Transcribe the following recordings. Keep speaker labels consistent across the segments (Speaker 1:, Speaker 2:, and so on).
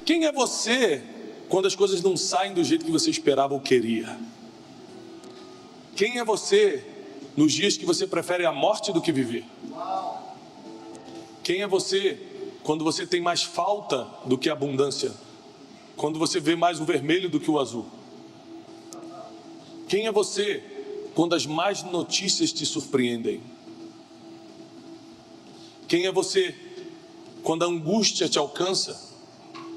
Speaker 1: Quem é você quando as coisas não saem do jeito que você esperava ou queria? Quem é você nos dias que você prefere a morte do que viver? Quem é você quando você tem mais falta do que abundância? Quando você vê mais o vermelho do que o azul? Quem é você quando as más notícias te surpreendem? Quem é você quando a angústia te alcança?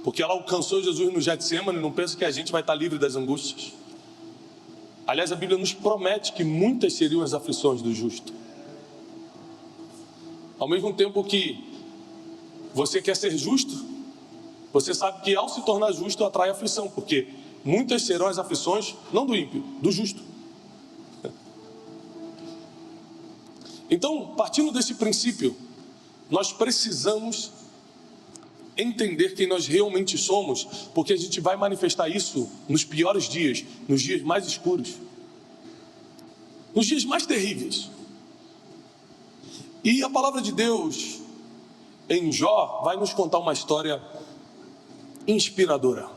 Speaker 1: Porque ela alcançou Jesus no Getsemane, não pensa que a gente vai estar livre das angústias. Aliás, a Bíblia nos promete que muitas seriam as aflições do justo. Ao mesmo tempo que você quer ser justo, você sabe que ao se tornar justo atrai aflição, porque muitas serão as aflições, não do ímpio, do justo. Então, partindo desse princípio, nós precisamos entender quem nós realmente somos, porque a gente vai manifestar isso nos piores dias, nos dias mais escuros, nos dias mais terríveis. E a palavra de Deus em Jó vai nos contar uma história inspiradora,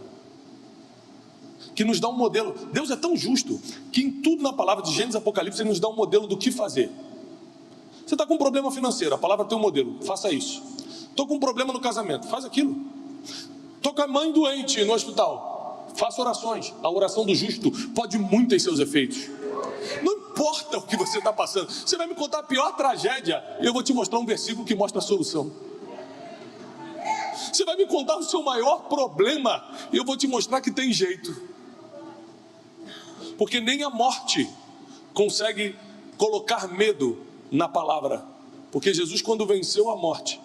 Speaker 1: que nos dá um modelo. Deus é tão justo que em tudo na palavra de Gênesis e Apocalipse ele nos dá um modelo do que fazer. Você está com um problema financeiro, a palavra tem um modelo, faça isso. Estou com um problema no casamento, faz aquilo. Estou com a mãe doente no hospital, faça orações. A oração do justo pode muito em seus efeitos. Não importa o que você está passando, você vai me contar a pior tragédia e eu vou te mostrar um versículo que mostra a solução. Você vai me contar o seu maior problema e eu vou te mostrar que tem jeito. Porque nem a morte consegue colocar medo na palavra. Porque Jesus, quando venceu a morte,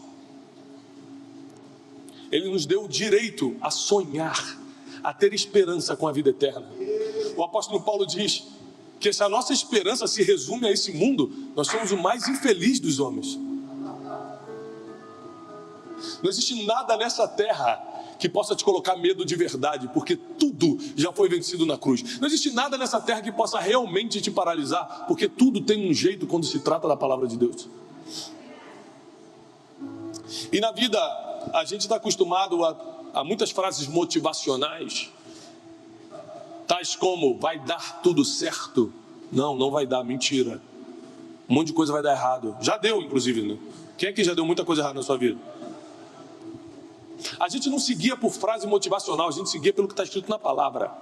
Speaker 1: ele nos deu o direito a sonhar, a ter esperança com a vida eterna. O apóstolo Paulo diz que se a nossa esperança se resume a esse mundo, nós somos o mais infeliz dos homens. Não existe nada nessa terra que possa te colocar medo de verdade, porque tudo já foi vencido na cruz. Não existe nada nessa terra que possa realmente te paralisar, porque tudo tem um jeito quando se trata da palavra de Deus. E na vida, a gente está acostumado a muitas frases motivacionais, tais como, vai dar tudo certo. Não, não vai dar, mentira. Um monte de coisa vai dar errado. Já deu, inclusive, né? Quem é que já deu muita coisa errada na sua vida? A gente não seguia por frase motivacional, a gente seguia pelo que está escrito na palavra.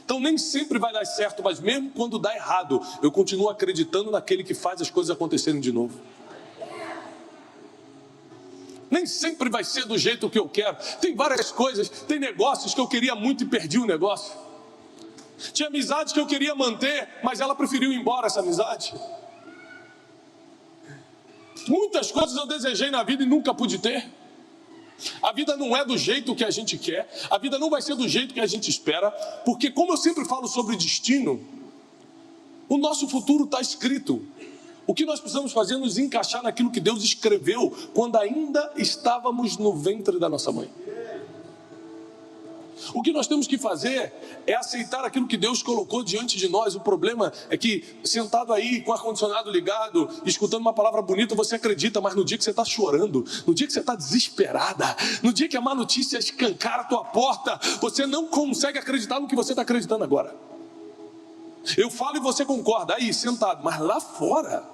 Speaker 1: Então nem sempre vai dar certo, mas mesmo quando dá errado, eu continuo acreditando naquele que faz as coisas acontecerem de novo. Nem sempre vai ser do jeito que eu quero. Tem várias coisas, tem negócios que eu queria muito e perdi o negócio. Tinha amizades que eu queria manter, mas ela preferiu ir embora, essa amizade. Muitas coisas eu desejei na vida e nunca pude ter. A vida não é do jeito que a gente quer, a vida não vai ser do jeito que a gente espera, porque como eu sempre falo sobre destino, o nosso futuro está escrito. O que nós precisamos fazer é nos encaixar naquilo que Deus escreveu quando ainda estávamos no ventre da nossa mãe. O que nós temos que fazer é aceitar aquilo que Deus colocou diante de nós. O problema é que, sentado aí, com o ar-condicionado ligado, escutando uma palavra bonita, você acredita, mas no dia que você está chorando, no dia que você está desesperada, no dia que a má notícia escancara a tua porta, você não consegue acreditar no que você está acreditando agora. Eu falo e você concorda, aí, sentado, mas lá fora,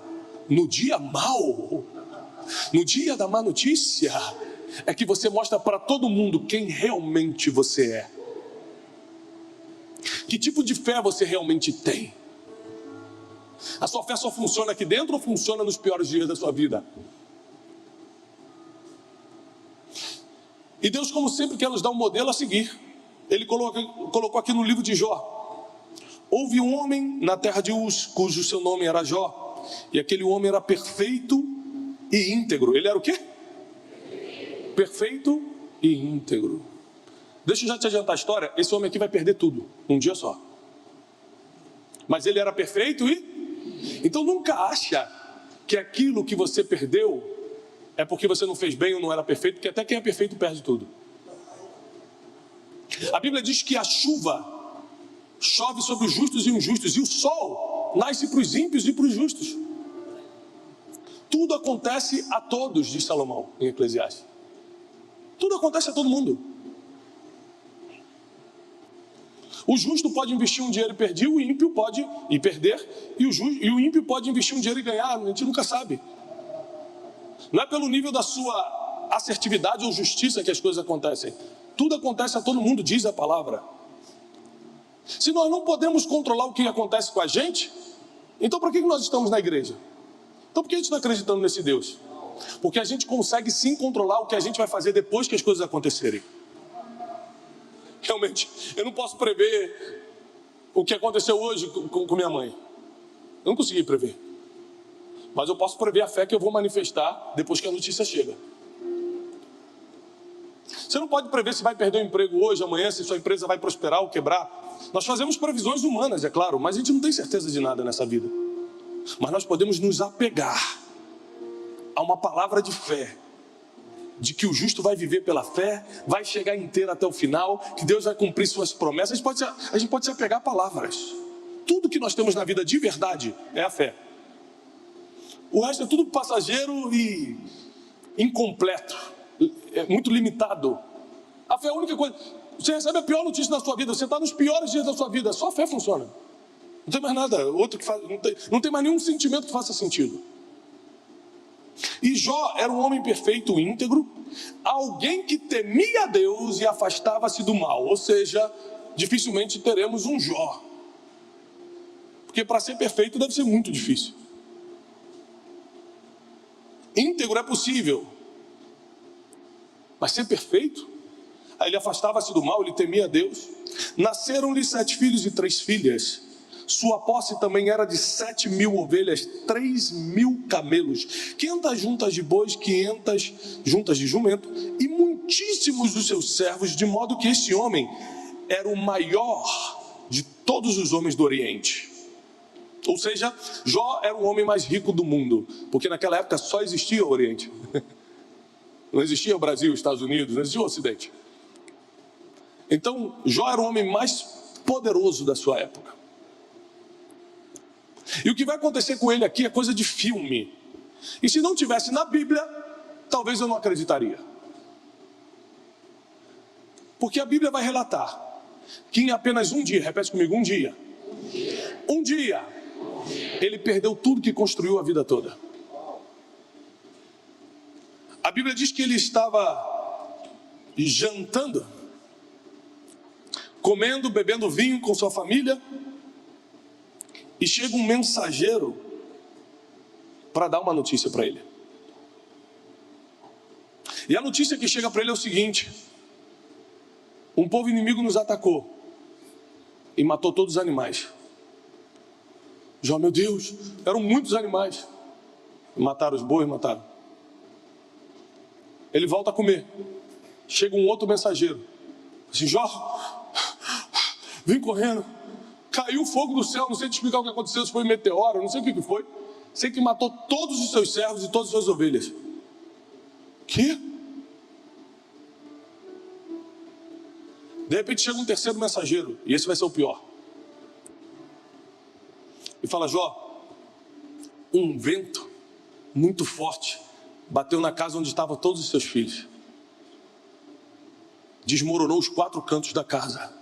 Speaker 1: no dia mau, no dia da má notícia, é que você mostra para todo mundo quem realmente você é. Que tipo de fé você realmente tem? A sua fé só funciona aqui dentro ou funciona nos piores dias da sua vida? E Deus, como sempre, quer nos dar um modelo a seguir. Ele colocou aqui no livro de Jó. Houve um homem na terra de Uz, cujo seu nome era Jó. E aquele homem era perfeito e íntegro. Ele era o quê? Perfeito e íntegro. Deixa eu já te adiantar a história. Esse homem aqui vai perder tudo, num dia só. Mas ele era perfeito e... Então nunca acha que aquilo que você perdeu é porque você não fez bem ou não era perfeito, porque até quem é perfeito perde tudo. A Bíblia diz que a chuva chove sobre os justos e injustos, e o sol nasce para os ímpios e para os justos. Tudo acontece a todos, diz Salomão em Eclesiastes. Tudo acontece a todo mundo. O justo pode investir um dinheiro e perder, o ímpio pode perder, e o ímpio pode investir um dinheiro e ganhar, a gente nunca sabe. Não é pelo nível da sua assertividade ou justiça que as coisas acontecem. Tudo acontece a todo mundo, diz a palavra. Se nós não podemos controlar o que acontece com a gente, então por que nós estamos na igreja? Então por que a gente está acreditando nesse Deus? Porque a gente consegue sim controlar o que a gente vai fazer depois que as coisas acontecerem. Realmente, eu não posso prever o que aconteceu hoje com minha mãe. Eu não consegui prever. Mas eu posso prever a fé que eu vou manifestar depois que a notícia chega. Você não pode prever se vai perder o emprego hoje, amanhã, se sua empresa vai prosperar ou quebrar. Nós fazemos previsões humanas, é claro, mas a gente não tem certeza de nada nessa vida. Mas nós podemos nos apegar a uma palavra de fé, de que o justo vai viver pela fé, vai chegar inteiro até o final, que Deus vai cumprir suas promessas. A gente pode se apegar a palavras. Tudo que nós temos na vida de verdade é a fé. O resto é tudo passageiro e incompleto, é muito limitado. A fé é a única coisa. Você recebe a pior notícia da sua vida, você está nos piores dias da sua vida, só a fé funciona. Não tem mais nada, outro que faz, não tem mais nenhum sentimento que faça sentido. E Jó era um homem perfeito, íntegro, alguém que temia a Deus e afastava-se do mal. Ou seja, dificilmente teremos um Jó, porque para ser perfeito deve ser muito difícil. Íntegro é possível, mas ser perfeito? Aí ele afastava-se do mal, ele temia a Deus. Nasceram-lhe 7 filhos e 3 filhas. Sua posse também era de 7.000 ovelhas, 3.000 camelos, 500 juntas de bois, 500 juntas de jumento, e muitíssimos dos seus servos, de modo que esse homem era o maior de todos os homens do Oriente. Ou seja, Jó era o homem mais rico do mundo, porque naquela época só existia o Oriente. Não existia o Brasil, os Estados Unidos, não existia o Ocidente. Então, Jó era o homem mais poderoso da sua época. E o que vai acontecer com ele aqui é coisa de filme. E se não tivesse na Bíblia, talvez eu não acreditaria. Porque a Bíblia vai relatar que em apenas um dia, repete comigo, um dia, ele perdeu tudo que construiu a vida toda. A Bíblia diz que ele estava jantando, comendo, bebendo vinho com sua família, e chega um mensageiro para dar uma notícia para ele. E a notícia que chega para ele é o seguinte: um povo inimigo nos atacou e matou todos os animais. Jó, meu Deus, eram muitos animais. Mataram os bois, mataram. Ele volta a comer. Chega um outro mensageiro. Assim, Jó, vem correndo. Caiu fogo do céu, não sei te explicar o que aconteceu, se foi meteoro, não sei o que foi. Sei que matou todos os seus servos e todas as suas ovelhas. Que? De repente chega um terceiro mensageiro, e esse vai ser o pior. E fala, Jó, um vento muito forte bateu na casa onde estavam todos os seus filhos. Desmoronou os 4 cantos da casa.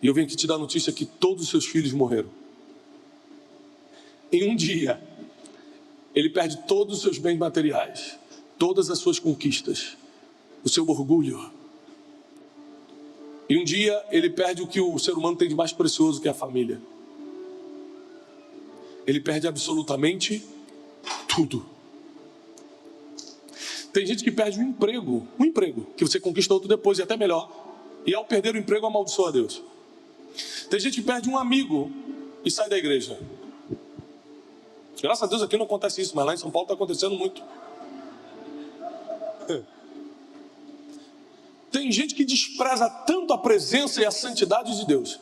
Speaker 1: E eu venho aqui te dar a notícia que todos os seus filhos morreram. Em um dia, ele perde todos os seus bens materiais, todas as suas conquistas, o seu orgulho. E um dia, ele perde o que o ser humano tem de mais precioso, que é a família. Ele perde absolutamente tudo. Tem gente que perde um emprego que você conquista outro depois, e até melhor. E ao perder o emprego, amaldiçoa a Deus. Tem gente que perde um amigo e sai da igreja. Graças a Deus aqui não acontece isso, mas lá em São Paulo está acontecendo muito. Tem gente que despreza tanto a presença e a santidade de Deus,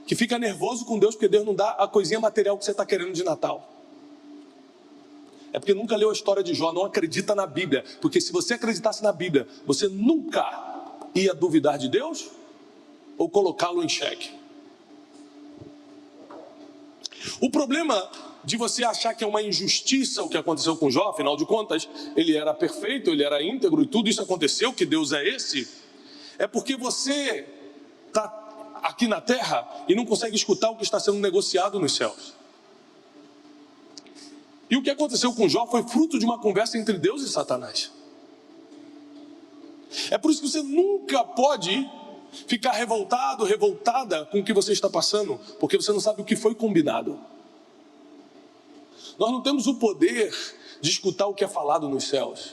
Speaker 1: que fica nervoso com Deus porque Deus não dá a coisinha material que você está querendo de Natal. É porque nunca leu a história de Jó, não acredita na Bíblia. Porque se você acreditasse na Bíblia, você nunca ia duvidar de Deus ou colocá-lo em xeque. O problema de você achar que é uma injustiça o que aconteceu com Jó, afinal de contas, ele era perfeito, ele era íntegro e tudo isso aconteceu, que Deus é esse, é porque você está aqui na terra e não consegue escutar o que está sendo negociado nos céus. E o que aconteceu com Jó foi fruto de uma conversa entre Deus e Satanás. É por isso que você nunca pode ficar revoltado, revoltada com o que você está passando, porque você não sabe o que foi combinado. Nós não temos o poder de escutar o que é falado nos céus.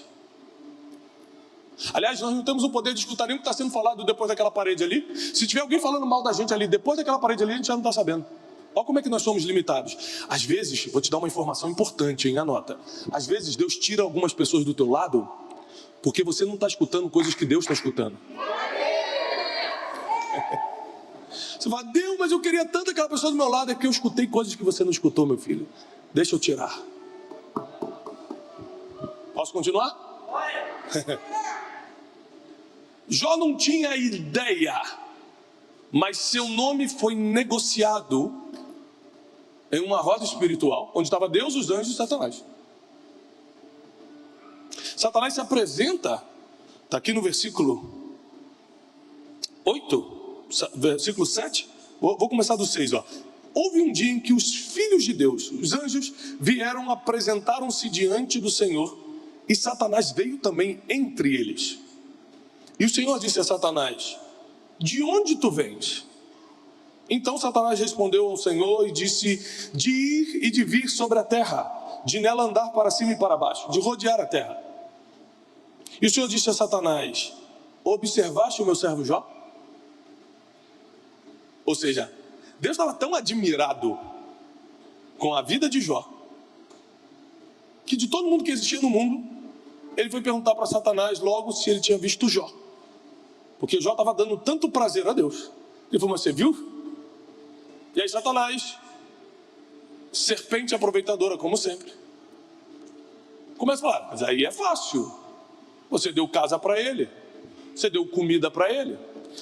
Speaker 1: Aliás, nós não temos o poder de escutar nem o que está sendo falado depois daquela parede ali. Se tiver alguém falando mal da gente ali, depois daquela parede ali, a gente já não está sabendo. Olha como é que nós somos limitados. Às vezes, vou te dar uma informação importante, hein? Anota. Às vezes Deus tira algumas pessoas do teu lado, porque você não está escutando coisas que Deus está escutando. Você fala, Deus, mas eu queria tanto aquela pessoa do meu lado. É que eu escutei coisas que você não escutou, meu filho. Deixa eu tirar. Posso continuar? Jó não tinha ideia, mas seu nome foi negociado em uma roda espiritual, onde estava Deus, os anjos e Satanás. Satanás se apresenta, está aqui no versículo 8, versículo 7, vou começar do 6, ó. Houve um dia em que os filhos de Deus, os anjos, vieram, apresentaram-se diante do Senhor, e Satanás veio também entre eles. E o Senhor disse a Satanás, de onde tu vens? Então Satanás respondeu ao Senhor e disse, de ir e de vir sobre a terra, de nela andar para cima e para baixo, de rodear a terra. E o Senhor disse a Satanás, observaste o meu servo Jó? Ou seja, Deus estava tão admirado com a vida de Jó, que de todo mundo que existia no mundo, ele foi perguntar para Satanás logo se ele tinha visto Jó. Porque Jó estava dando tanto prazer a Deus. Ele falou, mas você viu? E aí Satanás, serpente aproveitadora como sempre, começa a falar, mas aí é fácil. Você deu casa para ele, você deu comida para ele,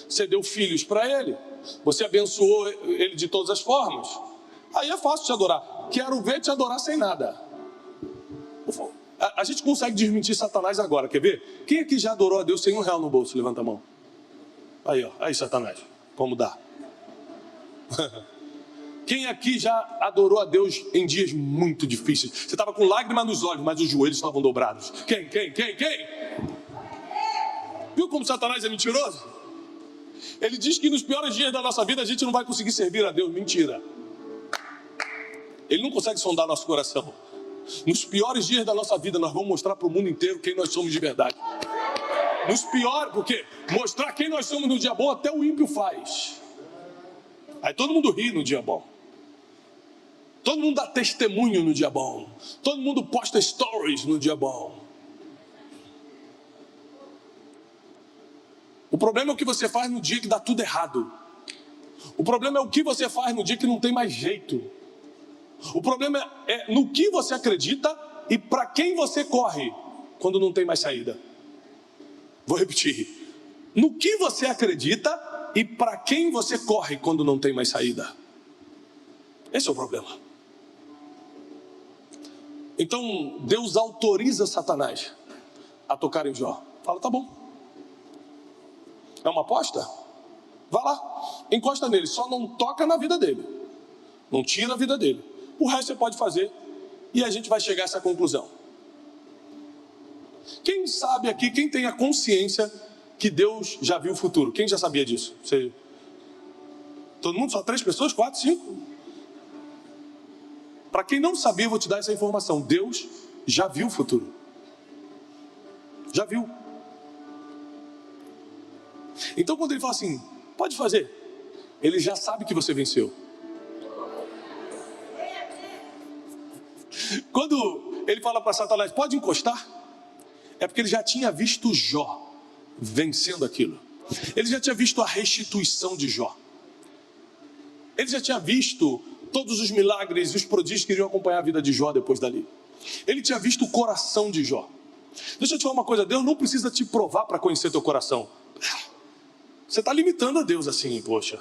Speaker 1: você deu filhos para ele, você abençoou ele de todas as formas. Aí é fácil te adorar. Quero ver te adorar sem nada. A gente consegue desmentir Satanás agora, quer ver? Quem aqui já adorou a Deus sem R$1 no bolso? Levanta a mão. Aí, ó, aí Satanás, como dá? Quem aqui já adorou a Deus em dias muito difíceis? Você estava com lágrimas nos olhos, mas os joelhos estavam dobrados. Quem? Viu como Satanás é mentiroso? Ele diz que nos piores dias da nossa vida a gente não vai conseguir servir a Deus. Mentira. Ele não consegue sondar nosso coração. Nos piores dias da nossa vida nós vamos mostrar para o mundo inteiro quem nós somos de verdade. Nos piores, porque mostrar quem nós somos no dia bom até o ímpio faz. Aí todo mundo ri no dia bom. Todo mundo dá testemunho no dia bom. Todo mundo posta stories no dia bom. O problema é o que você faz no dia que dá tudo errado. O problema é o que você faz no dia que não tem mais jeito. O problema é no que você acredita e para quem você corre quando não tem mais saída. Vou repetir. No que você acredita e para quem você corre quando não tem mais saída. Esse é o problema. Então Deus autoriza Satanás a tocar em Jó. Fala, tá bom. É uma aposta? Vá lá, encosta nele, só não toca na vida dele. Não tira a vida dele. O resto você pode fazer e a gente vai chegar a essa conclusão. Quem sabe aqui, quem tem a consciência que Deus já viu o futuro? Quem já sabia disso? Você... Todo mundo? Só 3 pessoas? 4, 5? Para quem não sabia, eu vou te dar essa informação. Deus já viu o futuro. Já viu. Então quando ele fala assim, pode fazer, ele já sabe que você venceu. Quando ele fala para Satanás, pode encostar, é porque ele já tinha visto Jó vencendo aquilo. Ele já tinha visto a restituição de Jó. Ele já tinha visto todos os milagres e os prodígios que iriam acompanhar a vida de Jó depois dali. Ele tinha visto o coração de Jó. Deixa eu te falar uma coisa, Deus não precisa te provar para conhecer teu coração. Você está limitando a Deus assim, poxa.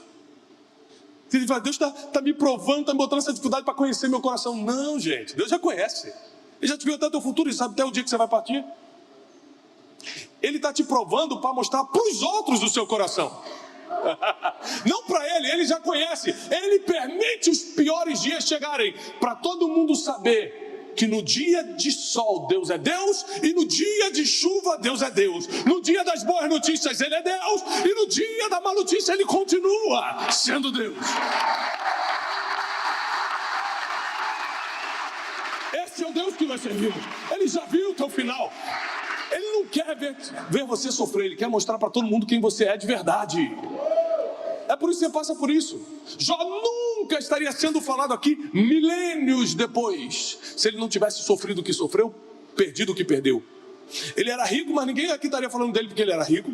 Speaker 1: Ele fala, Deus está me provando, está me botando essa dificuldade para conhecer meu coração. Não, gente, Deus já conhece. Ele já te viu até o teu futuro e sabe até o dia que você vai partir. Ele está te provando para mostrar para os outros o seu coração. Não para ele já conhece. Ele permite os piores dias chegarem para todo mundo saber que no dia de sol Deus é Deus e no dia de chuva Deus é Deus. No dia das boas notícias Ele é Deus e no dia da má notícia Ele continua sendo Deus. Esse é o Deus que nós servimos. Ele já viu o teu final. Ele não quer ver você sofrer, ele quer mostrar para todo mundo quem você é de verdade. É por isso que você passa por isso. Jó nunca estaria sendo falado aqui milênios depois, se ele não tivesse sofrido o que sofreu, perdido o que perdeu. Ele era rico, mas ninguém aqui estaria falando dele porque ele era rico.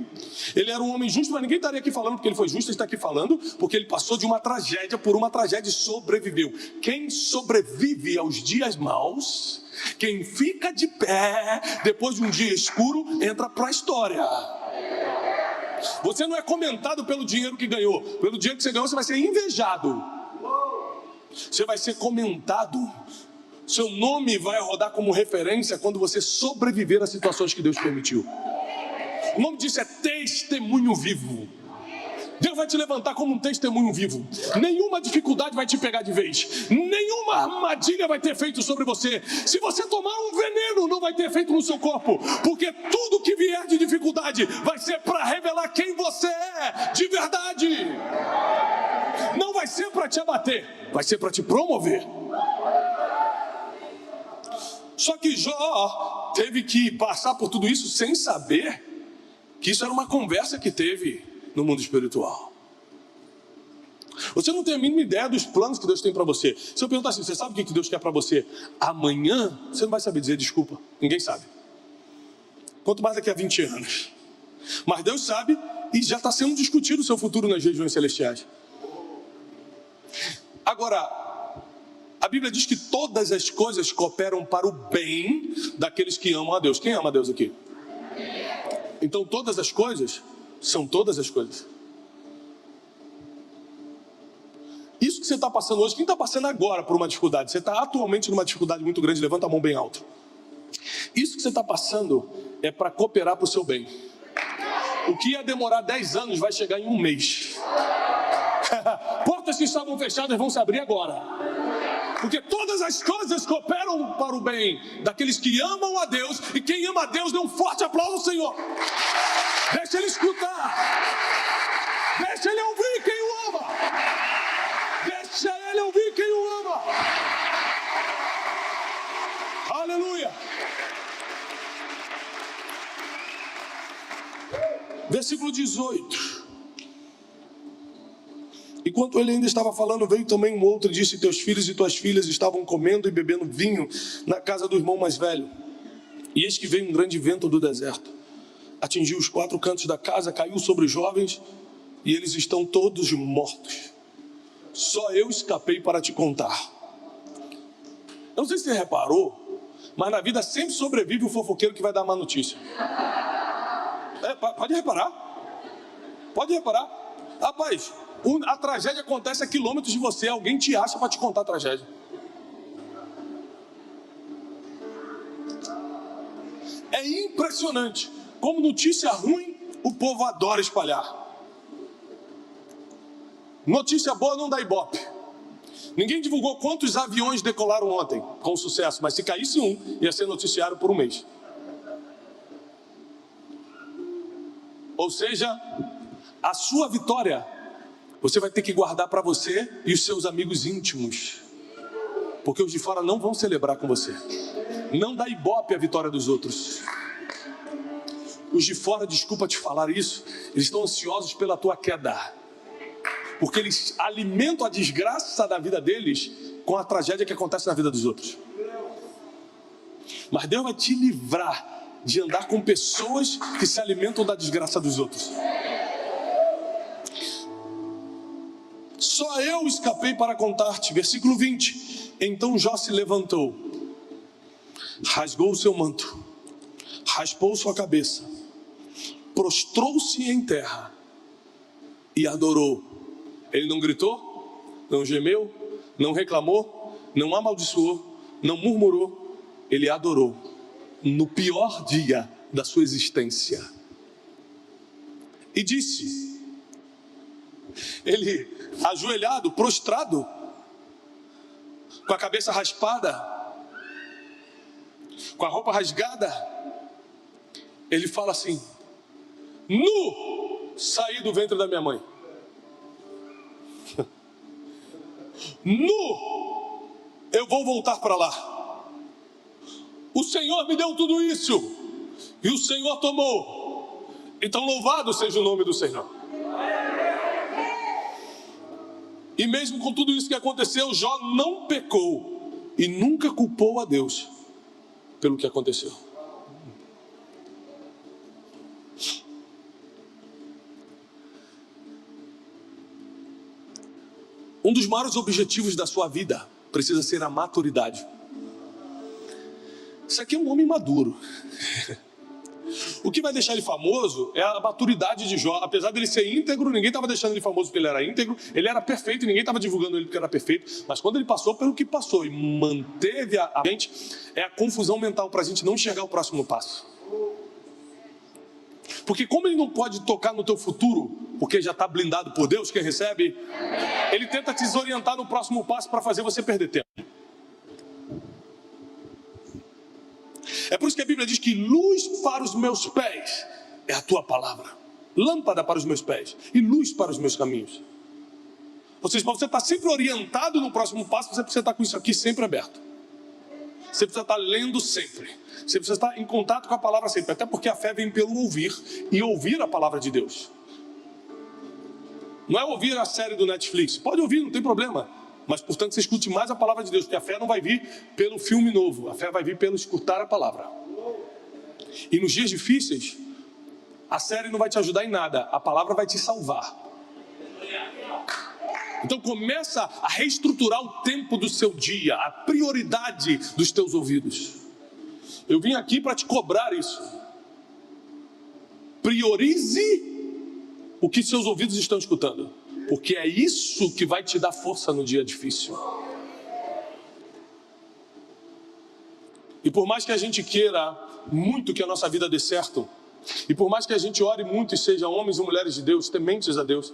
Speaker 1: Ele era um homem justo, mas ninguém estaria aqui falando porque ele foi justo. Ele está aqui falando porque ele passou de uma tragédia, por uma tragédia e sobreviveu. Quem sobrevive aos dias maus, quem fica de pé depois de um dia escuro, entra para a história. Você não é comentado pelo dinheiro que ganhou. Pelo dinheiro que você ganhou, você vai ser invejado. Você vai ser comentado. Seu nome vai rodar como referência quando você sobreviver às situações que Deus permitiu. O nome disso é testemunho vivo. Deus vai te levantar como um testemunho vivo. Nenhuma dificuldade vai te pegar de vez. Nenhuma armadilha vai ter feito sobre você. Se você tomar um veneno, não vai ter feito no seu corpo. Porque tudo que vier de dificuldade vai ser para revelar quem você é de verdade. Não vai ser para te abater, vai ser para te promover. Só que Jó teve que passar por tudo isso sem saber que isso era uma conversa que teve no mundo espiritual. Você não tem a mínima ideia dos planos que Deus tem para você. Se eu perguntar assim, você sabe o que Deus quer para você amanhã? Você não vai saber dizer desculpa. Ninguém sabe. Quanto mais daqui a 20 anos. Mas Deus sabe e já está sendo discutido o seu futuro nas regiões celestiais. Agora, a Bíblia diz que todas as coisas cooperam para o bem daqueles que amam a Deus. Quem ama a Deus aqui? Então todas as coisas são todas as coisas. Isso que você está passando hoje, quem está passando agora por uma dificuldade? Você está atualmente numa dificuldade muito grande, levanta a mão bem alto. Isso que você está passando é para cooperar para o seu bem. O que ia demorar 10 anos vai chegar em um mês. Portas que estavam fechadas vão se abrir agora. Porque todas as coisas cooperam para o bem daqueles que amam a Deus. E quem ama a Deus, dê um forte aplauso ao Senhor. Deixa Ele escutar. Deixa Ele ouvir quem o ama. Deixa Ele ouvir quem o ama. Aleluia. Versículo 18. Enquanto ele ainda estava falando, veio também um outro e disse: teus filhos e tuas filhas estavam comendo e bebendo vinho na casa do irmão mais velho. E eis que veio um grande vento do deserto, atingiu os 4 cantos da casa, caiu sobre os jovens, e eles estão todos mortos. Só eu escapei para te contar. Eu não sei se você reparou, mas na vida sempre sobrevive o fofoqueiro que vai dar má notícia. Pode reparar. Pode reparar. Rapaz, a tragédia acontece a quilômetros de você. Alguém te acha para te contar a tragédia. É impressionante como notícia ruim o povo adora espalhar. Notícia boa não dá ibope. Ninguém divulgou quantos aviões decolaram ontem com sucesso, mas se caísse um, ia ser noticiário por um mês. Ou seja, a sua vitória você vai ter que guardar para você e os seus amigos íntimos, porque os de fora não vão celebrar com você. Não dá ibope a vitória dos outros. Os de fora, desculpa te falar isso, eles estão ansiosos pela tua queda, porque eles alimentam a desgraça da vida deles com a tragédia que acontece na vida dos outros. Mas Deus vai te livrar de andar com pessoas que se alimentam da desgraça dos outros. Só eu escapei para contar-te. Versículo 20. Então Jó se levantou, rasgou o seu manto, raspou sua cabeça, prostrou-se em terra e adorou. Ele não gritou, não gemeu, não reclamou, não amaldiçoou, não murmurou, ele adorou no pior dia da sua existência. E disse, ele ajoelhado, prostrado, com a cabeça raspada, com a roupa rasgada, ele fala assim: nu saí do ventre da minha mãe, nu eu vou voltar para lá. O Senhor me deu tudo isso e o Senhor tomou. Então louvado seja o nome do Senhor. E mesmo com tudo isso que aconteceu, Jó não pecou e nunca culpou a Deus pelo que aconteceu. Um dos maiores objetivos da sua vida precisa ser a maturidade. Isso aqui é um homem maduro. O que vai deixar ele famoso é a maturidade de Jó. Apesar dele ser íntegro, ninguém estava deixando ele famoso porque ele era íntegro. Ele era perfeito e ninguém estava divulgando ele porque era perfeito. Mas quando ele passou pelo que passou e manteve a mente, é a confusão mental para a gente não enxergar o próximo passo. Porque como ele não pode tocar no teu futuro, porque já está blindado por Deus, quem recebe, ele tenta te desorientar no próximo passo para fazer você perder tempo. É por isso que a Bíblia diz que luz para os meus pés é a tua palavra, lâmpada para os meus pés e luz para os meus caminhos. Ou seja, para você estar sempre orientado no próximo passo, você precisa estar com isso aqui sempre aberto. Você precisa estar lendo sempre. Você precisa estar em contato com a palavra sempre. Até porque a fé vem pelo ouvir e ouvir a palavra de Deus. Não é ouvir a série do Netflix. Pode ouvir, não tem problema. Mas, portanto, você escute mais a palavra de Deus, porque a fé não vai vir pelo filme novo, a fé vai vir pelo escutar a palavra. E nos dias difíceis, a série não vai te ajudar em nada, a palavra vai te salvar. Então começa a reestruturar o tempo do seu dia, a prioridade dos teus ouvidos. Eu vim aqui para te cobrar isso. Priorize o que seus ouvidos estão escutando, porque é isso que vai te dar força no dia difícil. E por mais que a gente queira muito que a nossa vida dê certo, e por mais que a gente ore muito e seja homens e mulheres de Deus, tementes a Deus,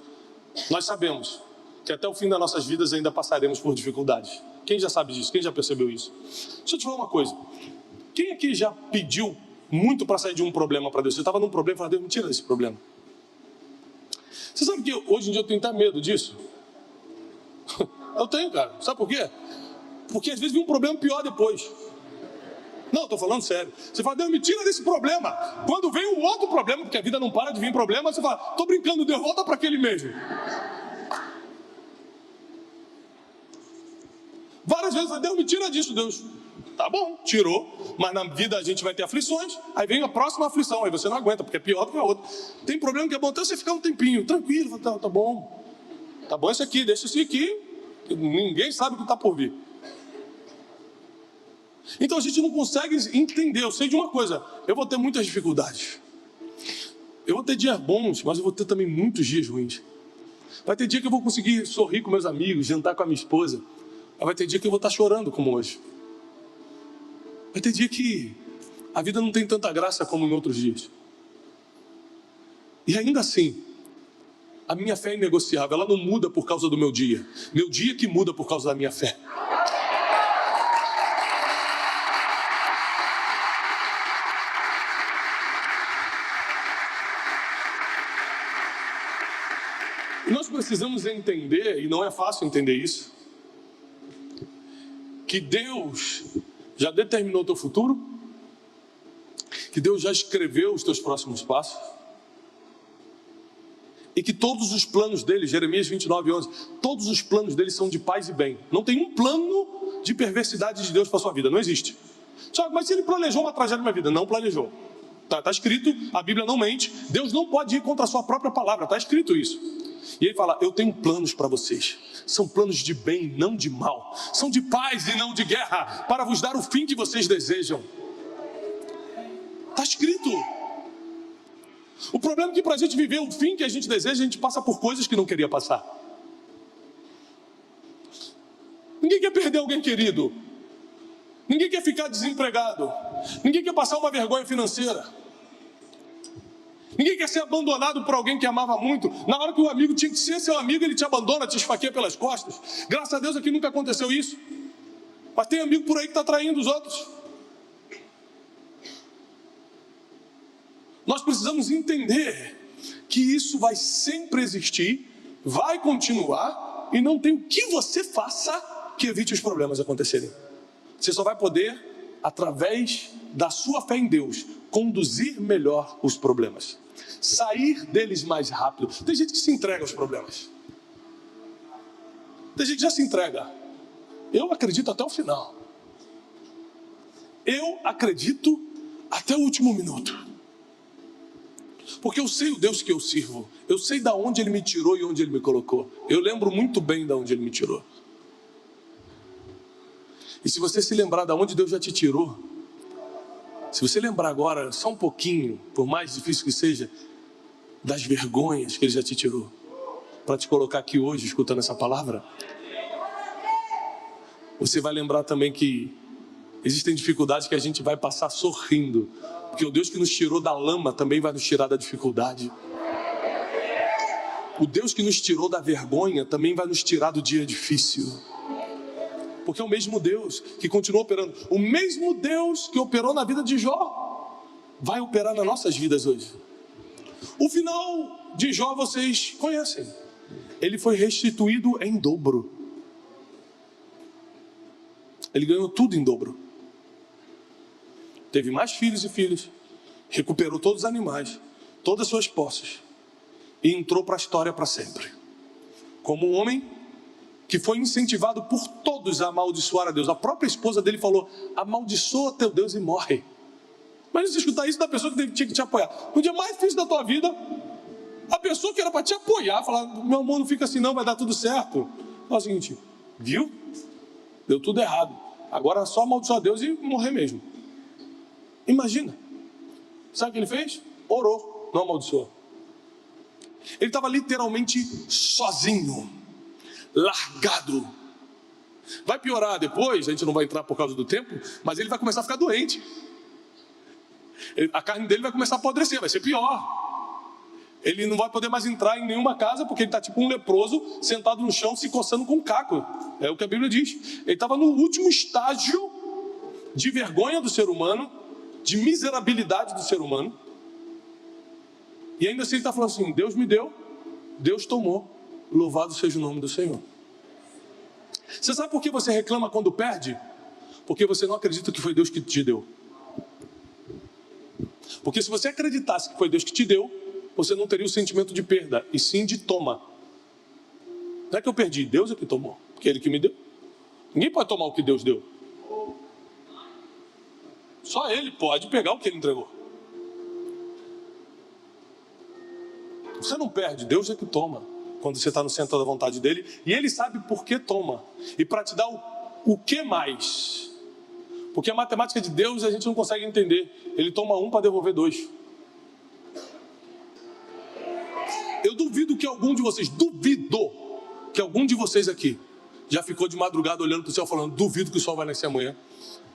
Speaker 1: nós sabemos que até o fim das nossas vidas ainda passaremos por dificuldades. Quem já sabe disso? Quem já percebeu isso? Deixa eu te falar uma coisa. Quem aqui já pediu muito para sair de um problema para Deus? Você estava num problema e falou: Deus, me tira desse problema. Você sabe que hoje em dia eu tenho até medo disso? Eu tenho, cara. Sabe por quê? Porque às vezes vem um problema pior depois. Não, eu estou falando sério. Você fala: Deus, me tira desse problema. Quando vem um outro problema, porque a vida não para de vir problema, você fala: estou brincando, Deus, volta para aquele mesmo. Várias vezes, Deus, me tira disso, Deus. Tá bom, tirou, mas na vida a gente vai ter aflições, aí vem a próxima aflição, aí você não aguenta, porque é pior do que a outra. Tem problema que é bom até você ficar um tempinho, tranquilo, tá bom esse aqui, deixa esse aqui, ninguém sabe o que está por vir. Então a gente não consegue entender. Eu sei de uma coisa: eu vou ter muitas dificuldades, eu vou ter dias bons, mas eu vou ter também muitos dias ruins. Vai ter dia que eu vou conseguir sorrir com meus amigos, jantar com a minha esposa, mas vai ter dia que eu vou estar chorando como hoje. Vai ter dia que a vida não tem tanta graça como em outros dias. E ainda assim, a minha fé é inegociável. Ela não muda por causa do meu dia. Meu dia que muda por causa da minha fé. E nós precisamos entender, e não é fácil entender isso, que Deus já determinou o teu futuro, que Deus já escreveu os teus próximos passos, e que todos os planos dele, Jeremias 29:11, todos os planos dele são de paz e bem. Não tem um plano de perversidade de Deus para a sua vida, não existe. Tiago, mas se ele planejou uma tragédia na minha vida? Não planejou. Está escrito, a Bíblia não mente, Deus não pode ir contra a sua própria palavra, está escrito isso. E ele fala: eu tenho planos para vocês, são planos de bem, não de mal, são de paz e não de guerra, para vos dar o fim que vocês desejam. Está escrito. O problema é que para a gente viver o fim que a gente deseja, a gente passa por coisas que não queria passar. Ninguém quer perder alguém querido. Ninguém quer ficar desempregado. Ninguém quer passar uma vergonha financeira. Ninguém quer ser abandonado por alguém que amava muito. Na hora que o amigo tinha que ser seu amigo, ele te abandona, te esfaqueia pelas costas. Graças a Deus aqui nunca aconteceu isso. Mas tem amigo por aí que está traindo os outros. Nós precisamos entender que isso vai sempre existir, vai continuar, e não tem o que você faça que evite os problemas acontecerem. Você só vai poder, através da sua fé em Deus, conduzir melhor os problemas, sair deles mais rápido. Tem gente que se entrega aos problemas. Tem gente que já se entrega. Eu acredito até o final. Eu acredito até o último minuto. Porque eu sei o Deus que eu sirvo. Eu sei de onde Ele me tirou e onde Ele me colocou. Eu lembro muito bem de onde Ele me tirou. E se você se lembrar de onde Deus já te tirou, se você lembrar agora, só um pouquinho, por mais difícil que seja, das vergonhas que Ele já te tirou, para te colocar aqui hoje, escutando essa palavra, você vai lembrar também que existem dificuldades que a gente vai passar sorrindo, porque o Deus que nos tirou da lama também vai nos tirar da dificuldade. O Deus que nos tirou da vergonha também vai nos tirar do dia difícil. Porque é o mesmo Deus que continua operando. O mesmo Deus que operou na vida de Jó vai operar nas nossas vidas hoje. O final de Jó vocês conhecem. Ele foi restituído em dobro. Ele ganhou tudo em dobro. Teve mais filhos e filhas. Recuperou todos os animais, todas as suas posses. E entrou para a história para sempre. Como um homem que foi incentivado por todos a amaldiçoar a Deus. A própria esposa dele falou: amaldiçoa teu Deus e morre. Mas você escutar isso da pessoa que tinha que te apoiar. No dia mais difícil da tua vida, a pessoa que era para te apoiar, falar: meu amor, não fica assim não, vai dar tudo certo. Fala o seguinte: viu? Deu tudo errado. Agora é só amaldiçoar Deus e morrer mesmo. Imagina. Sabe o que ele fez? Orou, não amaldiçoou. Ele estava literalmente sozinho, largado. Vai piorar depois, a gente não vai entrar por causa do tempo, mas ele vai começar a ficar doente. A carne dele vai começar a apodrecer, vai ser pior. Ele não vai poder mais entrar em nenhuma casa, porque ele está tipo um leproso, sentado no chão, se coçando com um caco. É o que a Bíblia diz. Ele estava no último estágio de vergonha do ser humano, de miserabilidade do ser humano. E ainda assim ele está falando assim: Deus me deu, Deus tomou, louvado seja o nome do Senhor. Você sabe por que você reclama quando perde? Porque você não acredita que foi Deus que te deu. Porque se você acreditasse que foi Deus que te deu, você não teria o sentimento de perda, e sim de toma. Não é que eu perdi, Deus é que tomou, porque Ele que me deu. Ninguém pode tomar o que Deus deu. Só Ele pode pegar o que Ele entregou. Você não perde, Deus é que toma, quando você está no centro da vontade dEle, e Ele sabe por que toma, e para te dar o que mais. Porque a matemática de Deus a gente não consegue entender. Ele toma um para devolver dois. Eu duvido que algum de vocês, aqui já ficou de madrugada olhando para o céu falando: duvido que o sol vai nascer amanhã.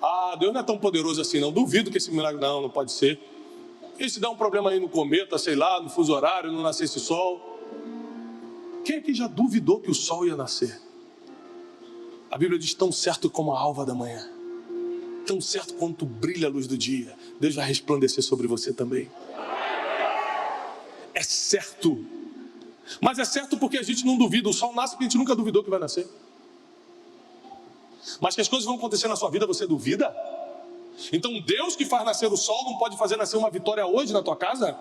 Speaker 1: Ah, Deus não é tão poderoso assim não, duvido que esse milagre, não pode ser. E se dá um problema aí no cometa, sei lá, no fuso horário, não nascer esse sol? Quem aqui já duvidou que o sol ia nascer? A Bíblia diz: tão certo como a alva da manhã, tão certo quanto brilha a luz do dia, Deus vai resplandecer sobre você também. É certo. Mas é certo porque a gente não duvida. O sol nasce porque a gente nunca duvidou que vai nascer. Mas que as coisas vão acontecer na sua vida, você duvida? Então Deus que faz nascer o sol não pode fazer nascer uma vitória hoje na tua casa?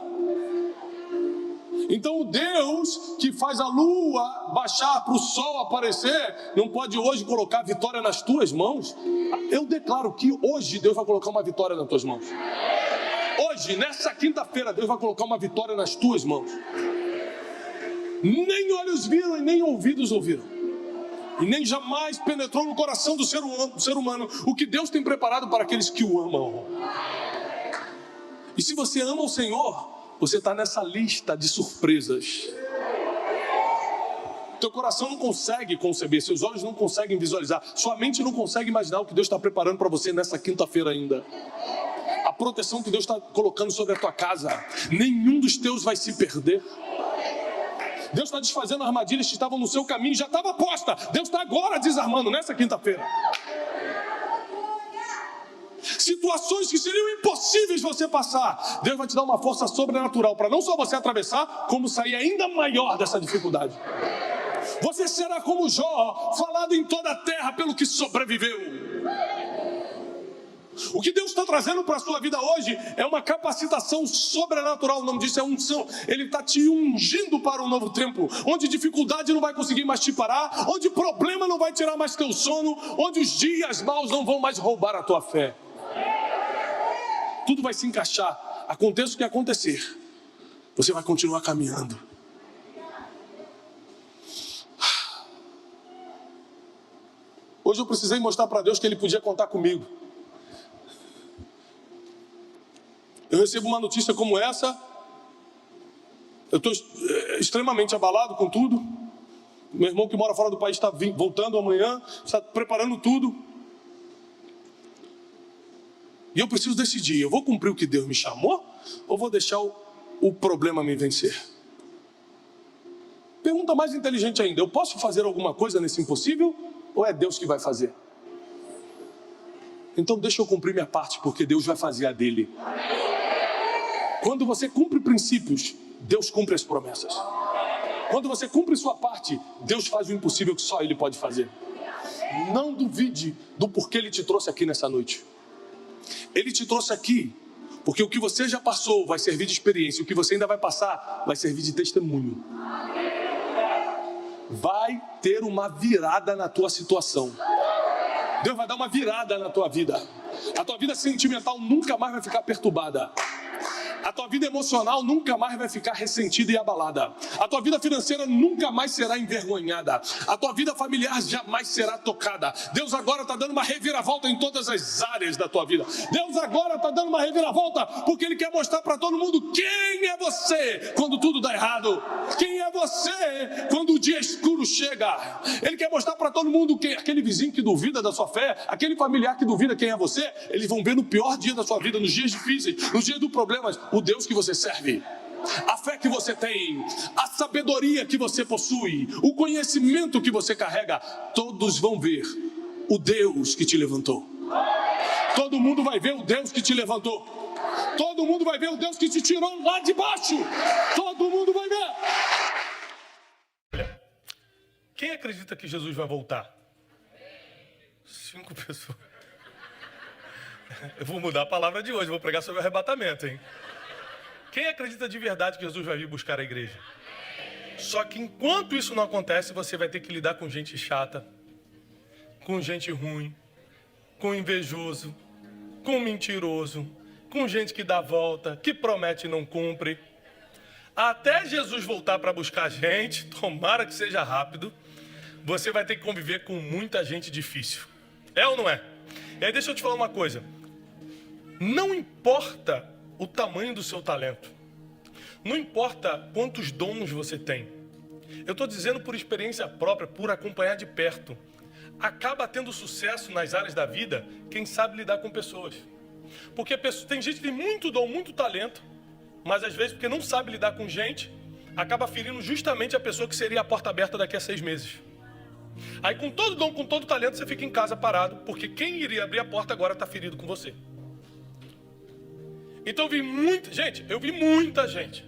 Speaker 1: Então o Deus que faz a lua baixar para o sol aparecer não pode hoje colocar a vitória nas tuas mãos? Eu declaro que hoje Deus vai colocar uma vitória nas tuas mãos. Hoje, nessa quinta-feira, Deus vai colocar uma vitória nas tuas mãos. Nem olhos viram e nem ouvidos ouviram, e nem jamais penetrou no coração do ser humano o que Deus tem preparado para aqueles que o amam. E se você ama o Senhor, você está nessa lista de surpresas. Teu coração não consegue conceber, seus olhos não conseguem visualizar, sua mente não consegue imaginar o que Deus está preparando para você nessa quinta-feira ainda. A proteção que Deus está colocando sobre a tua casa, nenhum dos teus vai se perder. Deus está desfazendo armadilhas que estavam no seu caminho, já estava posta. Deus está agora desarmando nessa quinta-feira. Situações que seriam impossíveis você passar, Deus vai te dar uma força sobrenatural para não só você atravessar, como sair ainda maior dessa dificuldade. Você será como Jó, falado em toda a terra pelo que sobreviveu. O que Deus está trazendo para a sua vida hoje é uma capacitação sobrenatural. O nome disso é unção. Ele está te ungindo para um novo tempo, onde dificuldade não vai conseguir mais te parar, onde problema não vai tirar mais teu sono, onde os dias maus não vão mais roubar a tua fé. Tudo vai se encaixar, aconteça o que acontecer, você vai continuar caminhando. Hoje eu precisei mostrar para Deus que Ele podia contar comigo. Eu recebo uma notícia como essa, eu estou extremamente abalado com tudo. Meu irmão que mora fora do país está voltando amanhã, está preparando tudo. E eu preciso decidir, eu vou cumprir o que Deus me chamou ou vou deixar o problema me vencer? Pergunta mais inteligente ainda, eu posso fazer alguma coisa nesse impossível ou é Deus que vai fazer? Então deixa eu cumprir minha parte, porque Deus vai fazer a dele. Quando você cumpre princípios, Deus cumpre as promessas. Quando você cumpre sua parte, Deus faz o impossível que só Ele pode fazer. Não duvide do porquê Ele te trouxe aqui nessa noite. Ele te trouxe aqui porque o que você já passou vai servir de experiência, o que você ainda vai passar vai servir de testemunho. Vai ter uma virada na tua situação. Deus vai dar uma virada na tua vida. A tua vida sentimental nunca mais vai ficar perturbada. A tua vida emocional nunca mais vai ficar ressentida e abalada. A tua vida financeira nunca mais será envergonhada. A tua vida familiar jamais será tocada. Deus agora está dando uma reviravolta em todas as áreas da tua vida. Deus agora está dando uma reviravolta porque Ele quer mostrar para todo mundo quem é você quando tudo dá errado. Quem é você quando o dia escuro chega. Ele quer mostrar para todo mundo que aquele vizinho que duvida da sua fé, aquele familiar que duvida quem é você, eles vão ver no pior dia da sua vida, nos dias difíceis, nos dias dos problemas, o Deus que você serve, a fé que você tem, a sabedoria que você possui, o conhecimento que você carrega, todos vão ver o Deus que te levantou. Todo mundo vai ver o Deus que te levantou. Todo mundo vai ver o Deus que te tirou lá de baixo. Todo mundo vai ver.
Speaker 2: Quem acredita que Jesus vai voltar? 5 pessoas. Eu vou mudar a palavra de hoje, vou pregar sobre o arrebatamento, hein? Quem acredita de verdade que Jesus vai vir buscar a igreja? Só que enquanto isso não acontece, você vai ter que lidar com gente chata, com gente ruim, com invejoso, com mentiroso, com gente que dá volta, que promete e não cumpre. Até Jesus voltar para buscar a gente, tomara que seja rápido, você vai ter que conviver com muita gente difícil. É ou não é? E aí deixa eu te falar uma coisa. Não importa o tamanho do seu talento. Não importa quantos dons você tem. Eu estou dizendo por experiência própria, por acompanhar de perto. Acaba tendo sucesso nas áreas da vida quem sabe lidar com pessoas. Porque tem gente que tem muito dom, muito talento, mas às vezes porque não sabe lidar com gente, acaba ferindo justamente a pessoa que seria a porta aberta daqui a 6 meses. Aí com todo dom, com todo talento, você fica em casa parado, porque quem iria abrir a porta agora está ferido com você. Então eu vi muita gente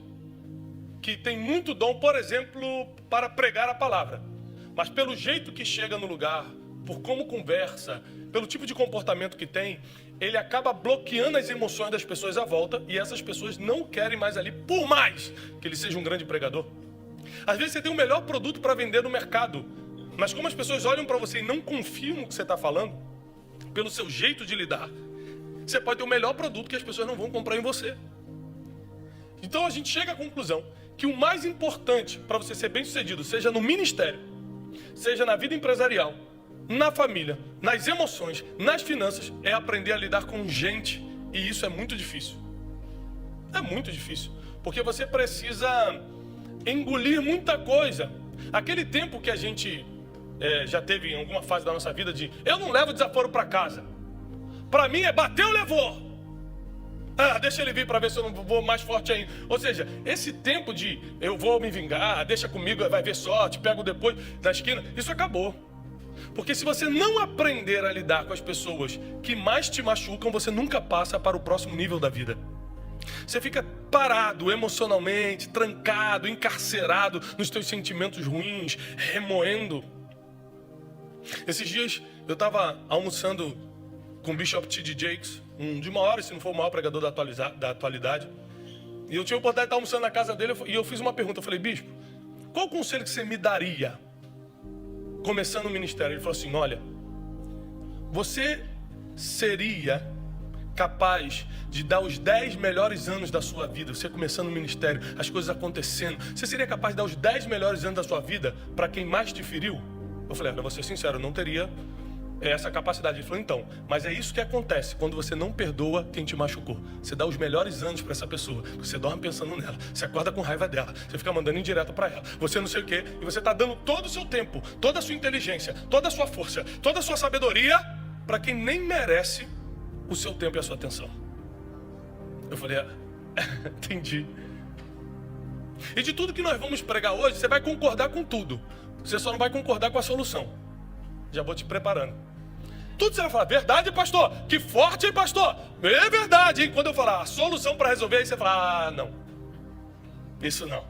Speaker 2: que tem muito dom, por exemplo, para pregar a palavra. Mas pelo jeito que chega no lugar, por como conversa, pelo tipo de comportamento que tem, ele acaba bloqueando as emoções das pessoas à volta e essas pessoas não querem mais ali, por mais que ele seja um grande pregador. Às vezes você tem o melhor produto para vender no mercado, mas como as pessoas olham para você e não confiam no que você está falando, pelo seu jeito de lidar, você pode ter o melhor produto que as pessoas não vão comprar em você. Então a gente chega à conclusão que o mais importante para você ser bem sucedido, seja no ministério, seja na vida empresarial, na família, nas emoções, nas finanças, é aprender a lidar com gente. E isso é muito difícil. É muito difícil. Porque você precisa engolir muita coisa. Aquele tempo que a gente já teve em alguma fase da nossa vida de eu não levo desaforo para casa. Para mim é bateu, levou. Deixa ele vir para ver se eu não vou mais forte ainda. Ou seja, esse tempo de eu vou me vingar, deixa comigo, vai ver só, te pego depois na esquina, isso acabou. Porque se você não aprender a lidar com as pessoas que mais te machucam, você nunca passa para o próximo nível da vida. Você fica parado emocionalmente, trancado, encarcerado nos teus sentimentos ruins, remoendo. Esses dias eu estava almoçando com o Bishop T.D. Jakes, um de maior, se não for o maior pregador da atualidade. E eu tive a oportunidade de estar almoçando na casa dele e eu fiz uma pergunta. Eu falei, bispo, qual o conselho que você me daria começando o ministério? Ele falou assim, olha, você seria capaz de dar os 10 melhores anos da sua vida, você começando o ministério, as coisas acontecendo, você seria capaz de dar os 10 melhores anos da sua vida para quem mais te feriu? Eu falei, para ser sincero, eu não teria essa capacidade. Ele falou, então, mas é isso que acontece quando você não perdoa quem te machucou. Você dá os melhores anos para essa pessoa, você dorme pensando nela, você acorda com raiva dela, você fica mandando indireta para ela, você não sei o quê, e você está dando todo o seu tempo, toda a sua inteligência, toda a sua força, toda a sua sabedoria para quem nem merece o seu tempo e a sua atenção. Eu falei, entendi. E de tudo que nós vamos pregar hoje, você vai concordar com tudo, você só não vai concordar com a solução. Já vou te preparando. Tudo você vai falar, verdade, pastor? Que forte, hein, pastor? É verdade, hein? Quando eu falar a solução para resolver, aí você fala, não. Isso não.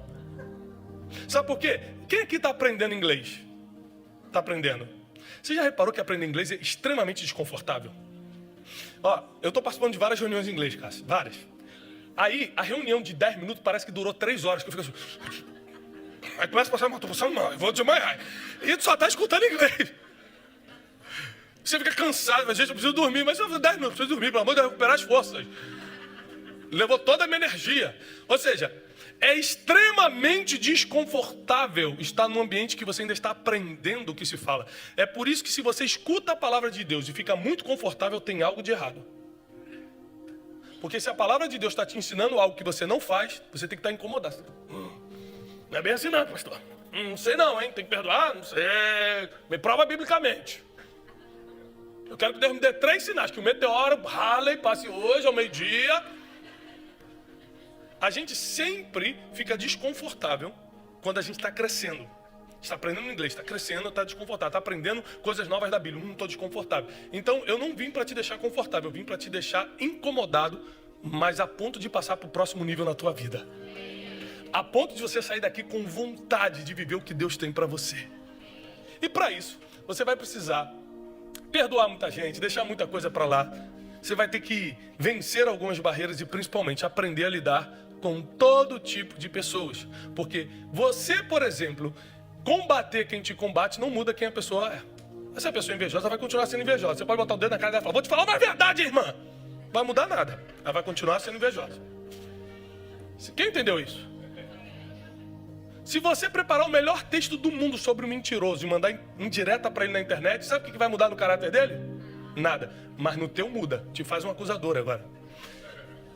Speaker 2: Sabe por quê? Quem aqui está aprendendo inglês? Está aprendendo? Você já reparou que aprender inglês é extremamente desconfortável? Ó, eu estou participando de várias reuniões em inglês, Cássio. Várias. Aí, a reunião de 10 minutos parece que durou 3 horas, que eu fico assim... Aí começa a passar, estou passando mal, eu vou desmaiar. E tu só está escutando inglês. Você fica cansado, às vezes eu preciso dormir, mas eu 10 minutos, preciso dormir, pelo amor de Deus, recuperar as forças. Levou toda a minha energia. Ou seja, é extremamente desconfortável estar num ambiente que você ainda está aprendendo o que se fala. É por isso que se você escuta a palavra de Deus e fica muito confortável, tem algo de errado. Porque se a palavra de Deus está te ensinando algo que você não faz, você tem que estar incomodado. Não é bem assim não, pastor. Não sei não, hein? Tem que perdoar? Não sei. Me prova biblicamente. Eu quero que Deus me dê 3 sinais. Que o meteoro, Halley, passe hoje ao meio-dia. A gente sempre fica desconfortável quando a gente está crescendo. Está aprendendo inglês, está crescendo, está desconfortável. Está aprendendo coisas novas da Bíblia. Não estou desconfortável. Então, eu não vim para te deixar confortável. Eu vim para te deixar incomodado, mas a ponto de passar para o próximo nível na tua vida. A ponto de você sair daqui com vontade de viver o que Deus tem para você. E para isso, você vai precisar perdoar muita gente, deixar muita coisa para lá. Você vai ter que vencer algumas barreiras e principalmente aprender a lidar com todo tipo de pessoas. Porque você, por exemplo, combater quem te combate não muda quem a pessoa é. Se a pessoa é invejosa, vai continuar sendo invejosa. Você pode botar o dedo na cara dela e falar, vou te falar uma verdade, irmã. Não vai mudar nada. Ela vai continuar sendo invejosa. Quem entendeu isso? Se você preparar o melhor texto do mundo sobre o mentiroso e mandar indireta para ele na internet, sabe o que vai mudar no caráter dele? Nada. Mas no teu muda. Te faz um acusador agora.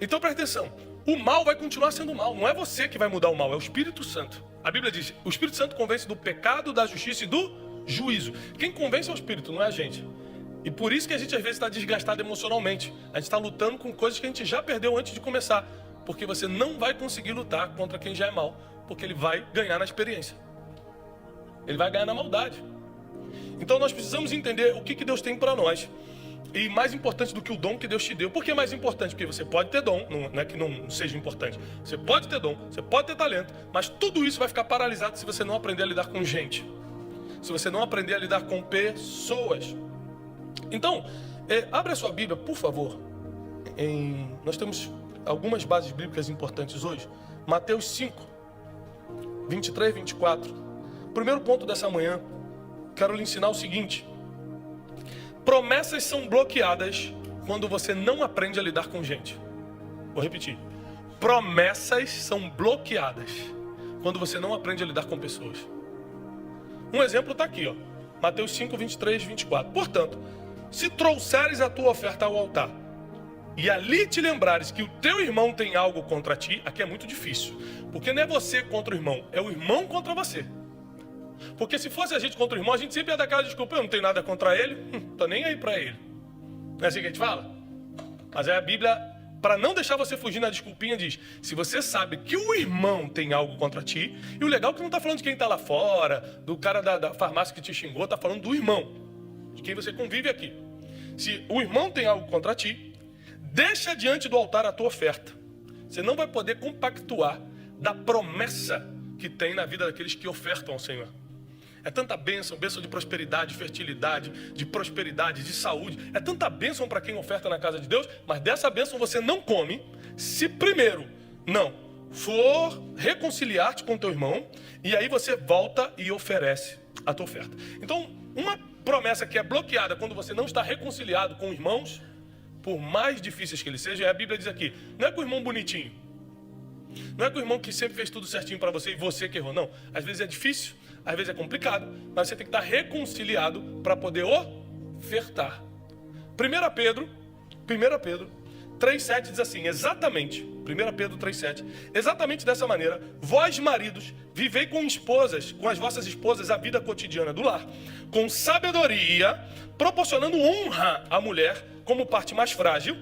Speaker 2: Então presta atenção. O mal vai continuar sendo mal. Não é você que vai mudar o mal, é o Espírito Santo. A Bíblia diz, o Espírito Santo convence do pecado, da justiça e do juízo. Quem convence é o Espírito, não é a gente. E por isso que a gente às vezes está desgastado emocionalmente. A gente está lutando com coisas que a gente já perdeu antes de começar. Porque você não vai conseguir lutar contra quem já é mal. Porque ele vai ganhar na experiência. Ele vai ganhar na maldade. Então nós precisamos entender o que Deus tem para nós. E mais importante do que o dom que Deus te deu. Por que é mais importante? Porque você pode ter dom, não é que não seja importante. Você pode ter dom, você pode ter talento, mas tudo isso vai ficar paralisado se você não aprender a lidar com gente. Se você não aprender a lidar com pessoas. Então, abre a sua Bíblia, por favor. Nós temos algumas bases bíblicas importantes hoje. Mateus 5. 23, 24. Primeiro ponto dessa manhã, quero lhe ensinar o seguinte. Promessas são bloqueadas quando você não aprende a lidar com gente. Vou repetir. Promessas são bloqueadas quando você não aprende a lidar com pessoas. Um exemplo está aqui, ó. Mateus 5, 23, 24. Portanto, se trouxeres a tua oferta ao altar e ali te lembrares que o teu irmão tem algo contra ti, aqui é muito difícil. Porque não é você contra o irmão, é o irmão contra você. Porque se fosse a gente contra o irmão, a gente sempre ia dar aquela desculpa, eu não tenho nada contra ele, tô nem aí pra ele. Não é assim que a gente fala? Mas aí a Bíblia, para não deixar você fugir na desculpinha, diz: se você sabe que o irmão tem algo contra ti, e o legal é que não está falando de quem está lá fora, do cara da farmácia que te xingou, está falando do irmão, de quem você convive aqui. Se o irmão tem algo contra ti, deixa diante do altar a tua oferta. Você não vai poder compactuar da promessa que tem na vida daqueles que ofertam ao Senhor. É tanta bênção, bênção de prosperidade, fertilidade, de prosperidade, de saúde. É tanta bênção para quem oferta na casa de Deus, mas dessa bênção você não come se primeiro não for reconciliar-te com teu irmão, e aí você volta e oferece a tua oferta. Então, uma promessa que é bloqueada quando você não está reconciliado com irmãos, por mais difíceis que eles sejam, a Bíblia diz aqui, não é com o irmão bonitinho, não é com o irmão que sempre fez tudo certinho para você e você que errou, não. Às vezes é difícil, às vezes é complicado, mas você tem que estar reconciliado para poder ofertar. 1 Pedro 3,7 diz assim, exatamente, 1 Pedro 3,7, exatamente dessa maneira, vós maridos, vivei com as vossas esposas a vida cotidiana do lar, com sabedoria, proporcionando honra à mulher como parte mais frágil,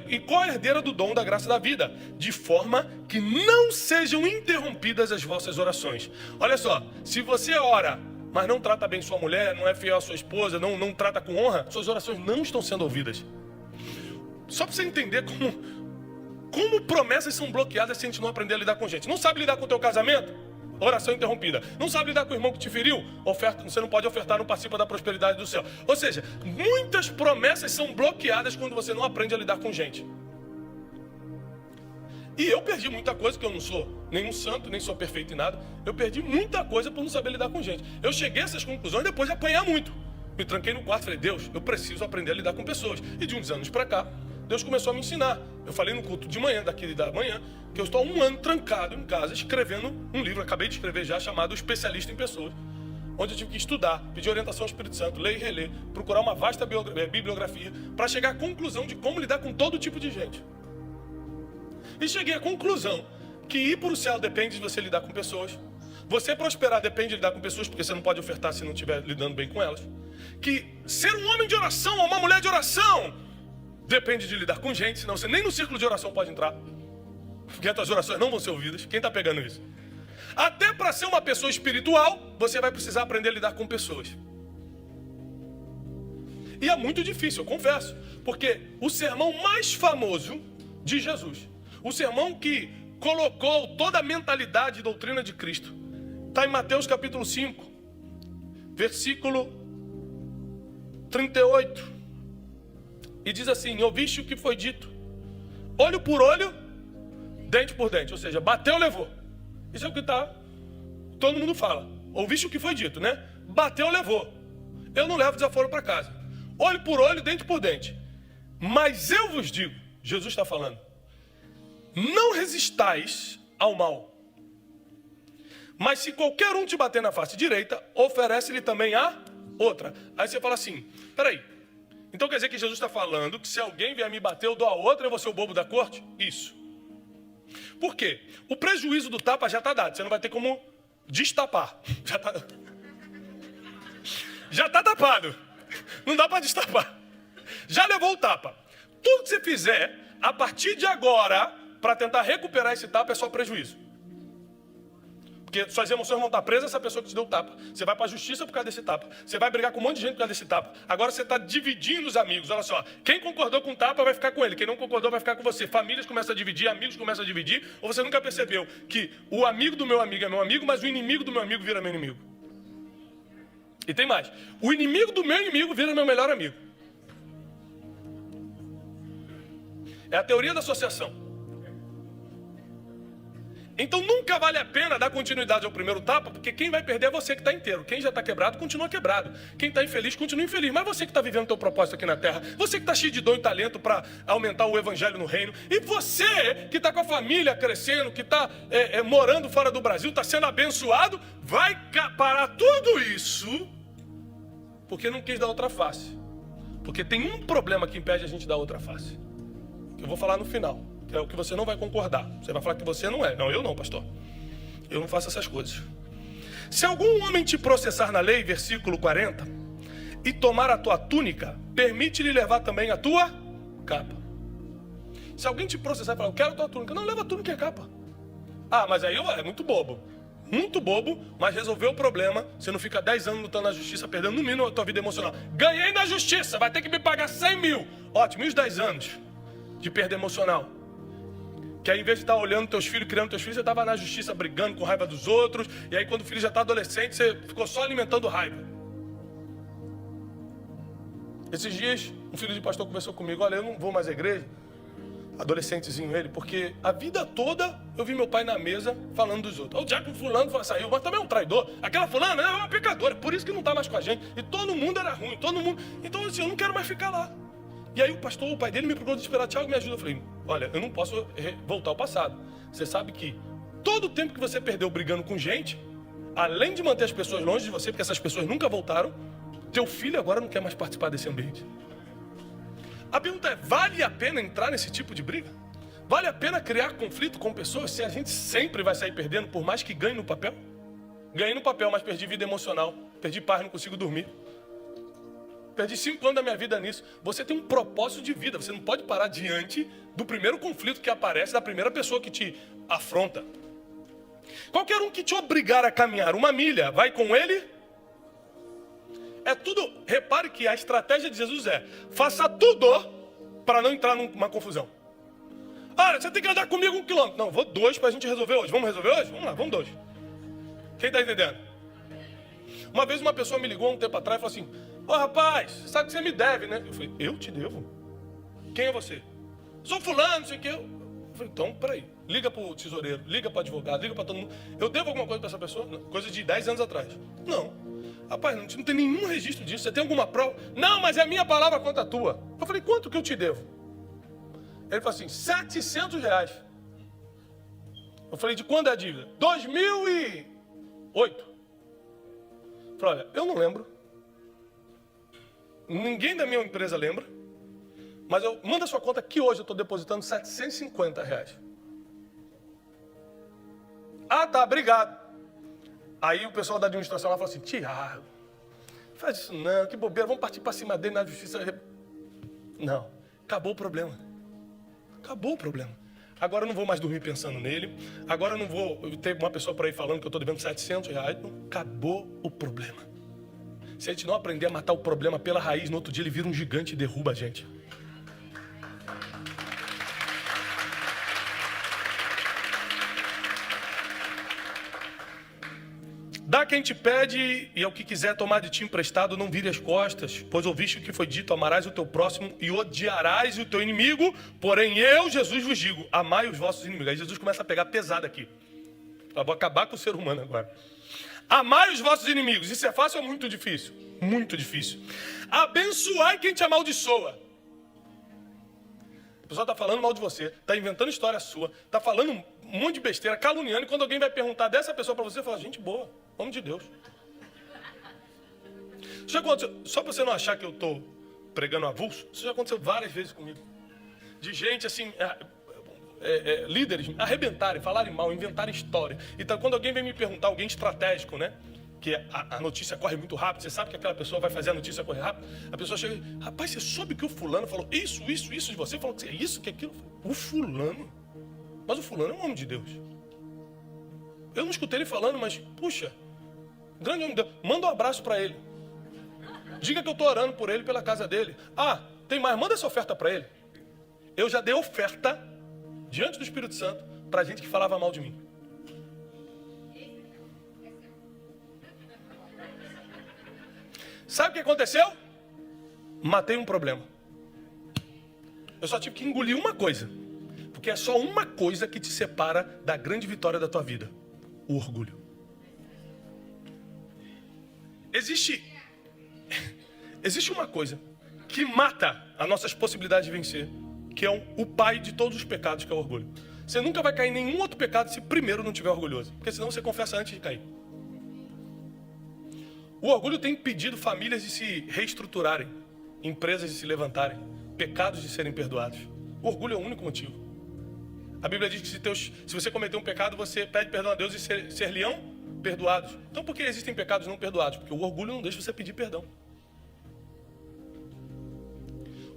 Speaker 2: e co-herdeira do dom da graça da vida, de forma que não sejam interrompidas as vossas orações. Olha só, se você ora, mas não trata bem sua mulher, não é fiel à sua esposa, não trata com honra, suas orações não estão sendo ouvidas. Só para você entender como promessas são bloqueadas se a gente não aprender a lidar com gente. Não sabe lidar com o teu casamento? Oração interrompida. Não sabe lidar com o irmão que te feriu? Você não pode ofertar, não participa da prosperidade do céu. Ou seja, muitas promessas são bloqueadas quando você não aprende a lidar com gente. E eu perdi muita coisa, que eu não sou nenhum santo, nem sou perfeito em nada. Eu perdi muita coisa por não saber lidar com gente. Eu cheguei a essas conclusões depois de apanhar muito. Me tranquei no quarto e falei, Deus, eu preciso aprender a lidar com pessoas. E de uns anos para cá, Deus começou a me ensinar. Eu falei no culto de manhã, daquele da manhã, que eu estou há 1 ano trancado em casa, escrevendo um livro, acabei de escrever já, chamado Especialista em Pessoas, onde eu tive que estudar, pedir orientação ao Espírito Santo, ler e reler, procurar uma vasta bibliografia, para chegar à conclusão de como lidar com todo tipo de gente. E cheguei à conclusão que ir para o céu depende de você lidar com pessoas, você prosperar depende de lidar com pessoas, porque você não pode ofertar se não estiver lidando bem com elas, que ser um homem de oração ou uma mulher de oração depende de lidar com gente, senão você nem no círculo de oração pode entrar, porque as tuas orações não vão ser ouvidas. Quem está pegando isso? Até para ser uma pessoa espiritual, você vai precisar aprender a lidar com pessoas. E é muito difícil, eu confesso, porque o sermão mais famoso de Jesus, o sermão que colocou toda a mentalidade e doutrina de Cristo, está em Mateus capítulo 5, versículo 38. E diz assim, ouviste o que foi dito, olho por olho, dente por dente, ou seja, bateu, levou. Isso é o que todo mundo fala. Ouviste o que foi dito, né? Bateu, levou. Eu não levo desaforo para casa. Olho por olho, dente por dente. Mas eu vos digo, Jesus está falando, não resistais ao mal. Mas se qualquer um te bater na face direita, oferece-lhe também a outra. Aí você fala assim, peraí, então quer dizer que Jesus está falando que se alguém vier me bater, eu dou a outra, eu vou ser o bobo da corte? Isso. Por quê? O prejuízo do tapa já está dado. Você não vai ter como destapar. Já está tapado. Não dá para destapar. Já levou o tapa. Tudo que você fizer, a partir de agora, para tentar recuperar esse tapa, é só prejuízo. Porque suas emoções vão estar presas a essa pessoa que te deu o tapa. Você vai para a justiça por causa desse tapa. Você vai brigar com um monte de gente por causa desse tapa. Agora você está dividindo os amigos. Olha só, quem concordou com o tapa vai ficar com ele. Quem não concordou vai ficar com você. Famílias começam a dividir, amigos começam a dividir. Ou você nunca percebeu que o amigo do meu amigo é meu amigo, mas o inimigo do meu amigo vira meu inimigo. E tem mais. O inimigo do meu inimigo vira meu melhor amigo. É a teoria da associação. Então nunca vale a pena dar continuidade ao primeiro tapa, porque quem vai perder é você que está inteiro. Quem já está quebrado, continua quebrado. Quem está infeliz, continua infeliz. Mas você que está vivendo o teu propósito aqui na terra, você que está cheio de dom e talento para aumentar o evangelho no reino, e você que está com a família crescendo, que está morando fora do Brasil, está sendo abençoado, vai parar tudo isso porque não quis dar outra face. Porque tem um problema que impede a gente dar outra face, que eu vou falar no final. É o que você não vai concordar. Você vai falar que você não é. Não, eu não, pastor. Eu não faço essas coisas. Se algum homem te processar na lei, versículo 40, e tomar a tua túnica, permite-lhe levar também a tua capa. Se alguém te processar e falar, eu quero a tua túnica, não, leva a túnica e a capa. Ah, mas aí é muito bobo, mas resolveu o problema. Você não fica 10 anos lutando na justiça, perdendo no mínimo a tua vida emocional. Ganhei na justiça, vai ter que me pagar 100 mil. Ótimo, e os 10 anos de perda emocional? Que aí, em vez de estar olhando teus filhos, criando teus filhos, você estava na justiça brigando com raiva dos outros. E aí, quando o filho já está adolescente, você ficou só alimentando raiva. Esses dias, um filho de pastor conversou comigo, olha, eu não vou mais à igreja. Adolescentezinho ele, porque a vida toda eu vi meu pai na mesa falando dos outros. O diabo fulano saiu, mas também é um traidor. Aquela fulana é uma pecadora, por isso que não está mais com a gente. E todo mundo era ruim, todo mundo. Então assim, eu não quero mais ficar lá. E aí o pai dele me procurou desesperado, Thiago, me ajuda. Eu falei, olha, eu não posso voltar ao passado. Você sabe que todo o tempo que você perdeu brigando com gente, além de manter as pessoas longe de você, porque essas pessoas nunca voltaram, teu filho agora não quer mais participar desse ambiente. A pergunta é, vale a pena entrar nesse tipo de briga? Vale a pena criar conflito com pessoas se a gente sempre vai sair perdendo, por mais que ganhe no papel? Ganhei no papel, mas perdi vida emocional, perdi paz, não consigo dormir. Perdi 5 anos da minha vida nisso. Você tem um propósito de vida, você não pode parar diante do primeiro conflito que aparece, da primeira pessoa que te afronta. Qualquer um que te obrigar a caminhar 1 milha, vai com ele? É tudo, repare que a estratégia de Jesus é, faça tudo para não entrar numa confusão. Olha, você tem que andar comigo 1 quilômetro. Não, vou 2 para a gente resolver hoje. Vamos resolver hoje? Vamos lá, vamos 2. Quem está entendendo? Uma vez uma pessoa me ligou um tempo atrás e falou assim, ô rapaz, você sabe que você me deve, né? Eu falei, eu te devo? Quem é você? Sou fulano, não sei o que. Eu falei, então, peraí. Liga para o tesoureiro, liga para o advogado, liga para todo mundo. Eu devo alguma coisa para essa pessoa? Não. Coisa de 10 anos atrás. Não. Rapaz, não tem nenhum registro disso. Você tem alguma prova? Não, mas é a minha palavra contra a tua. Eu falei, quanto que eu te devo? Ele falou assim, R$700. Eu falei, de quando é a dívida? 2008. Eu falei, olha, eu não lembro. Ninguém da minha empresa lembra. Mas manda sua conta que hoje eu estou depositando R$750. Ah, tá, obrigado. Aí o pessoal da administração lá falou assim, Tiago, faz isso não, que bobeira, vamos partir para cima dele na justiça. Não, acabou o problema. Acabou o problema. Agora eu não vou mais dormir pensando nele. Agora eu não vou ter uma pessoa por aí falando que eu estou devendo R$700. Não, acabou o problema. Se a gente não aprender a matar o problema pela raiz, no outro dia ele vira um gigante e derruba a gente. Dá quem te pede, e ao que quiser tomar de ti emprestado, não vire as costas, pois ouviste o que foi dito, amarás o teu próximo e odiarás o teu inimigo, porém eu, Jesus, vos digo, amai os vossos inimigos. Aí Jesus começa a pegar pesado aqui. Eu vou acabar com o ser humano agora. Amai os vossos inimigos, isso é fácil ou muito difícil? Muito difícil. Abençoai quem te amaldiçoa. A pessoa está falando mal de você, está inventando história sua, está falando um monte de besteira, caluniando, e quando alguém vai perguntar dessa pessoa para você, fala, gente boa, homem de Deus. Isso já aconteceu, só para você não achar que eu estou pregando avulso, isso já aconteceu várias vezes comigo. De gente assim, líderes arrebentarem, falarem mal, inventarem história. Então quando alguém vem me perguntar, alguém estratégico, né? Que a notícia corre muito rápido, você sabe que aquela pessoa vai fazer a notícia correr rápido, a pessoa chega e, rapaz, você soube que o fulano falou isso de você, falou que é isso, que aquilo. O fulano? Mas o fulano é um homem de Deus. Eu não escutei ele falando, mas, puxa, grande homem de Deus, manda um abraço para ele. Diga que eu estou orando por ele, pela casa dele. Ah, tem mais, manda essa oferta para ele. Eu já dei oferta, diante do Espírito Santo, para gente que falava mal de mim. Sabe o que aconteceu? Matei um problema. Eu só tive que engolir uma coisa. Porque é só uma coisa que te separa da grande vitória da tua vida. O orgulho. Existe uma coisa que mata as nossas possibilidades de vencer, que é o pai de todos os pecados, que é o orgulho. Você nunca vai cair em nenhum outro pecado se primeiro não estiver orgulhoso. Porque senão você confessa antes de cair. O orgulho tem impedido famílias de se reestruturarem, empresas de se levantarem, pecados de serem perdoados. O orgulho é o único motivo. A Bíblia diz que se você cometer um pecado, você pede perdão a Deus e ser leão perdoados. Então por que existem pecados não perdoados? Porque o orgulho não deixa você pedir perdão.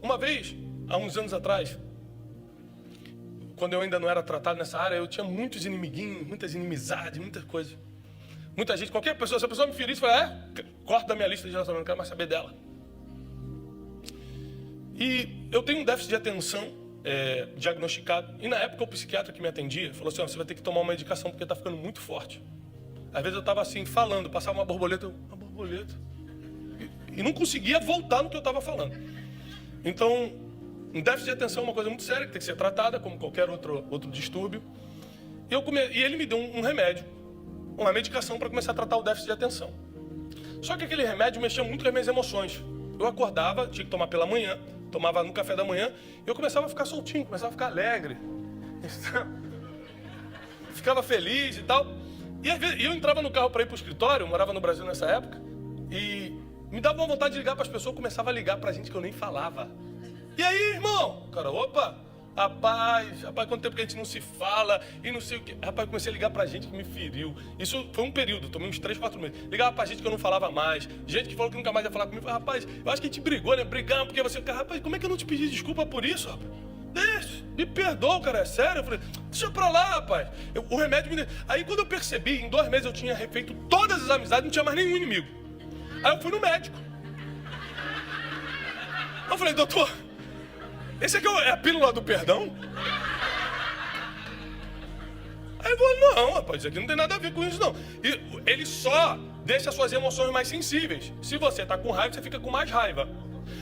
Speaker 2: Uma vez, há uns anos atrás, quando eu ainda não era tratado nessa área, eu tinha muitos inimiguinhos, muitas inimizades, muitas coisas. Muita gente, qualquer pessoa, se a pessoa me ferisse, fala, corta da minha lista de relacionamento, não quero mais saber dela. E eu tenho um déficit de atenção diagnosticado. E na época o psiquiatra que me atendia falou assim, você vai ter que tomar uma medicação porque está ficando muito forte. Às vezes eu estava assim, falando, passava uma borboleta, e não conseguia voltar no que eu estava falando. Então, um déficit de atenção é uma coisa muito séria, que tem que ser tratada, como qualquer outro distúrbio. E ele me deu um remédio, uma medicação para começar a tratar o déficit de atenção. Só que aquele remédio mexia muito com as minhas emoções. Eu acordava, tinha que tomar pela manhã, tomava no café da manhã, e eu começava a ficar soltinho, começava a ficar alegre. Ficava feliz e tal. E às vezes eu entrava no carro para ir para o escritório, eu morava no Brasil nessa época, e me dava uma vontade de ligar para as pessoas, eu começava a ligar para gente que eu nem falava. E aí, irmão? Cara, opa, rapaz, quanto tempo que a gente não se fala e não sei o quê. Rapaz, eu comecei a ligar pra gente que me feriu. Isso foi um período, tomei uns 3, 4 meses. Ligava pra gente que eu não falava mais, gente que falou que nunca mais ia falar comigo. Rapaz, eu acho que a gente brigou, né? Brigamos porque você... Rapaz, como é que eu não te pedi desculpa por isso, rapaz? Deixa, me perdoa, cara, é sério. Eu falei, deixa pra lá, rapaz. O remédio me... Aí quando eu percebi, em 2 meses eu tinha refeito todas as amizades, não tinha mais nenhum inimigo. Aí eu fui no médico. Eu falei, doutor... Esse aqui é a pílula do perdão? Aí eu falei, não, rapaz, isso aqui não tem nada a ver com isso, não. E ele só deixa as suas emoções mais sensíveis. Se você está com raiva, você fica com mais raiva.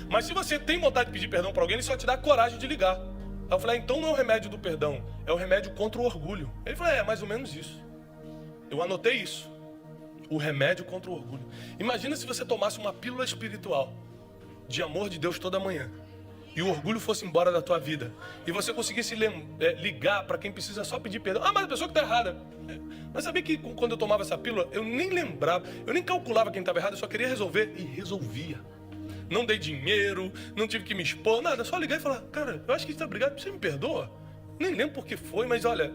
Speaker 2: Mas se você tem vontade de pedir perdão para alguém, ele só te dá coragem de ligar. Aí eu falei, então não é o remédio do perdão, é o remédio contra o orgulho. Ele falou, é mais ou menos isso. Eu anotei isso. O remédio contra o orgulho. Imagina se você tomasse uma pílula espiritual de amor de Deus toda manhã. E o orgulho fosse embora da tua vida. E você conseguisse ligar para quem precisa só pedir perdão. Ah, mas a pessoa que está errada. Mas sabia que quando eu tomava essa pílula, eu nem lembrava, eu nem calculava quem estava errado, eu só queria resolver e resolvia. Não dei dinheiro, não tive que me expor, nada. Só ligar e falar, cara, eu acho que a gente está brigado, você me perdoa? Nem lembro por que foi, mas olha,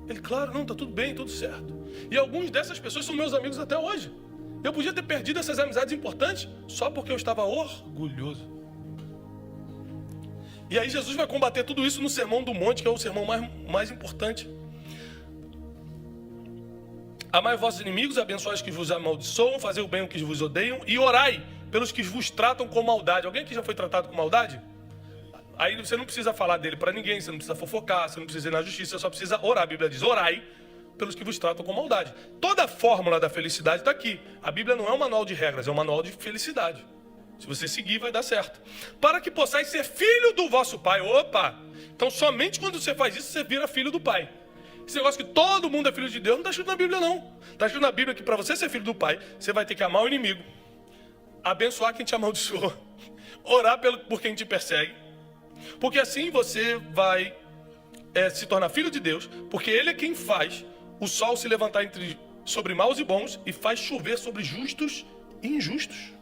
Speaker 2: ele, claro, não, tá tudo bem, tudo certo. E alguns dessas pessoas são meus amigos até hoje. Eu podia ter perdido essas amizades importantes só porque eu estava orgulhoso. E aí Jesus vai combater tudo isso no Sermão do Monte, que é o sermão mais importante. Amai vossos inimigos, abençoai os que vos amaldiçoam, fazei o bem aos que vos odeiam e orai pelos que vos tratam com maldade. Alguém aqui já foi tratado com maldade? Aí você não precisa falar dele para ninguém, você não precisa fofocar, você não precisa ir na justiça, você só precisa orar. A Bíblia diz, orai pelos que vos tratam com maldade. Toda a fórmula da felicidade está aqui. A Bíblia não é um manual de regras, é um manual de felicidade. Se você seguir, vai dar certo. Para que possais ser filho do vosso Pai. Opa! Então, somente quando você faz isso, você vira filho do Pai. Esse negócio que todo mundo é filho de Deus, não está escrito na Bíblia, não. Está escrito na Bíblia que para você ser filho do Pai, você vai ter que amar o inimigo, abençoar quem te amaldiçoa, orar por quem te persegue. Porque assim você vai se tornar filho de Deus, porque Ele é quem faz o sol se levantar sobre maus e bons e faz chover sobre justos e injustos.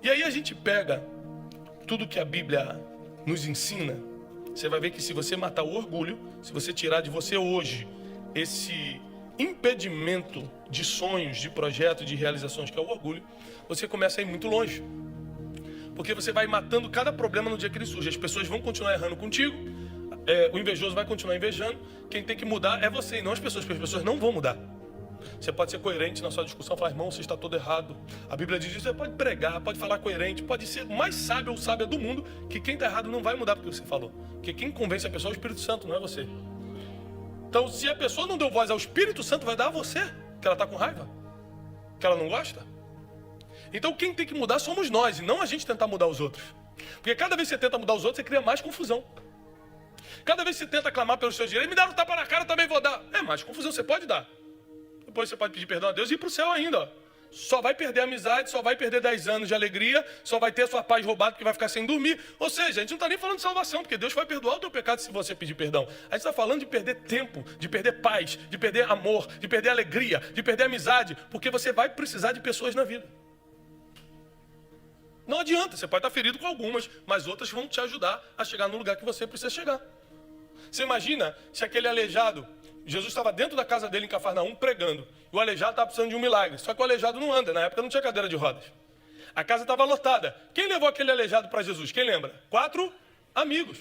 Speaker 2: E aí a gente pega tudo que a Bíblia nos ensina. Você vai ver que se você matar o orgulho, se você tirar de você hoje esse impedimento de sonhos, de projetos, de realizações que é o orgulho, você começa a ir muito longe. Porque você vai matando cada problema no dia que ele surge. As pessoas vão continuar errando contigo, o invejoso vai continuar invejando. Quem tem que mudar é você e não as pessoas, porque as pessoas não vão mudar. Você pode ser coerente na sua discussão, falar, irmão, você está todo errado. A Bíblia diz isso, você pode pregar, pode falar coerente, pode ser o mais sábio ou sábia do mundo, que quem está errado não vai mudar porque você falou. Porque quem convence a pessoa é o Espírito Santo, não é você. Então, se a pessoa não deu voz ao Espírito Santo, vai dar a você, que ela está com raiva, que ela não gosta. Então, quem tem que mudar somos nós, e não a gente tentar mudar os outros. Porque cada vez que você tenta mudar os outros, você cria mais confusão. Cada vez que você tenta clamar pelos seus direitos, me dá um tapa na cara, eu também vou dar. É mais confusão, você pode dar. Depois você pode pedir perdão a Deus e ir para o céu ainda. Ó. Só vai perder a amizade, só vai perder 10 anos de alegria, só vai ter a sua paz roubada porque vai ficar sem dormir. Ou seja, a gente não está nem falando de salvação, porque Deus vai perdoar o teu pecado se você pedir perdão. A gente está falando de perder tempo, de perder paz, de perder amor, de perder alegria, de perder amizade, porque você vai precisar de pessoas na vida. Não adianta, você pode estar ferido com algumas, mas outras vão te ajudar a chegar no lugar que você precisa chegar. Você imagina se aquele aleijado Jesus estava dentro da casa dele em Cafarnaum pregando. E o aleijado estava precisando de um milagre. Só que o aleijado não anda. Na época não tinha cadeira de rodas. A casa estava lotada. Quem levou aquele aleijado para Jesus? Quem lembra? 4 amigos.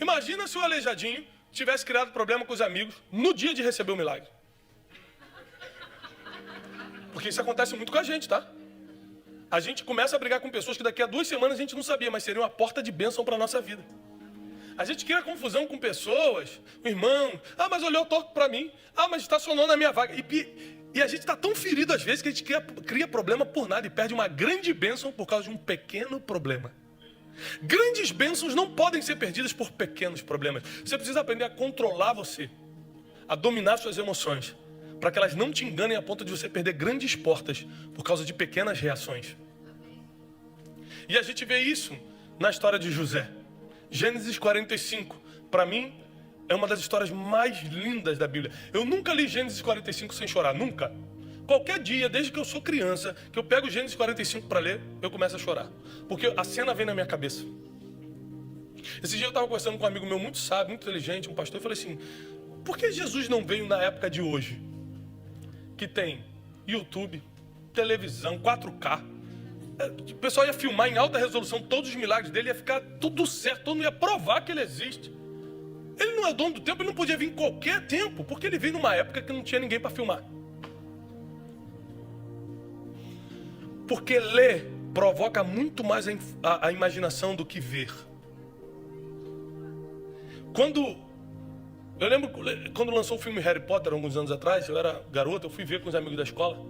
Speaker 2: Imagina se o aleijadinho tivesse criado problema com os amigos no dia de receber o milagre. Porque isso acontece muito com a gente, tá? A gente começa a brigar com pessoas que daqui a 2 semanas a gente não sabia, mas seria uma porta de bênção para a nossa vida. A gente cria confusão com pessoas, o irmão, mas olhou torto para mim, mas estacionou na minha vaga. E a gente está tão ferido às vezes que a gente cria problema por nada e perde uma grande bênção por causa de um pequeno problema. Grandes bênçãos não podem ser perdidas por pequenos problemas. Você precisa aprender a controlar você, a dominar suas emoções, para que elas não te enganem a ponto de você perder grandes portas por causa de pequenas reações. E a gente vê isso na história de José. Gênesis 45, para mim, é uma das histórias mais lindas da Bíblia. Eu nunca li Gênesis 45 sem chorar, nunca. Qualquer dia, desde que eu sou criança, que eu pego Gênesis 45 para ler, eu começo a chorar. Porque a cena vem na minha cabeça. Esse dia eu estava conversando com um amigo meu muito sábio, muito inteligente, um pastor, e falei assim, por que Jesus não veio na época de hoje? Que tem YouTube, televisão, 4K. O pessoal ia filmar em alta resolução todos os milagres dele, ia ficar tudo certo, todo mundo ia provar que ele existe. Ele não é dono do tempo, ele não podia vir em qualquer tempo, porque ele veio numa época que não tinha ninguém para filmar. Porque ler provoca muito mais a imaginação do que ver. Eu lembro quando lançou o filme Harry Potter, alguns anos atrás, eu era garoto, eu fui ver com os amigos da escola.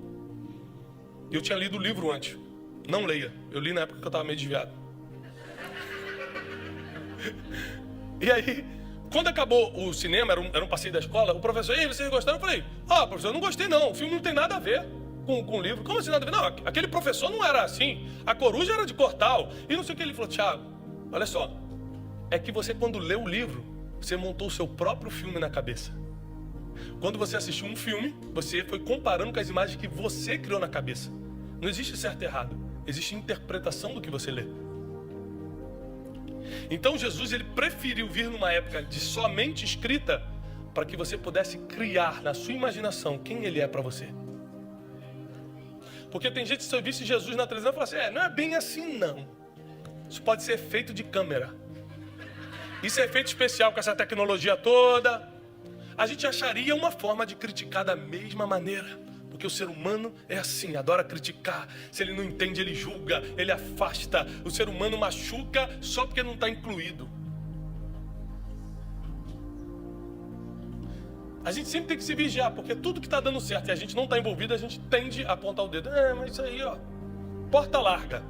Speaker 2: E eu tinha lido o livro antes. Não leia, eu li na época que eu estava meio desviado. E aí, quando acabou o cinema, era um passeio da escola, o professor, ei, vocês gostaram? Eu falei, professor, eu não gostei não, o filme não tem nada a ver com o livro. Como assim nada a ver? Não, aquele professor não era assim, a coruja era de Cortal, e não sei o que. Ele falou, Thiago, olha só, é que você quando leu o livro, você montou o seu próprio filme na cabeça. Quando você assistiu um filme, você foi comparando com as imagens que você criou na cabeça. Não existe certo e errado, existe interpretação do que você lê. Então Jesus, ele preferiu vir numa época de somente escrita para que você pudesse criar na sua imaginação quem ele é para você. Porque tem gente que se eu visse Jesus na televisão e fala assim, não é bem assim não. Isso pode ser efeito de câmera. Isso é efeito especial com essa tecnologia toda. A gente acharia uma forma de criticar da mesma maneira. Porque o ser humano é assim, adora criticar. Se ele não entende, ele julga, ele afasta. O ser humano machuca só porque não está incluído. A gente sempre tem que se vigiar, porque tudo que está dando certo e a gente não está envolvido, a gente tende a apontar o dedo. Mas isso aí, porta larga.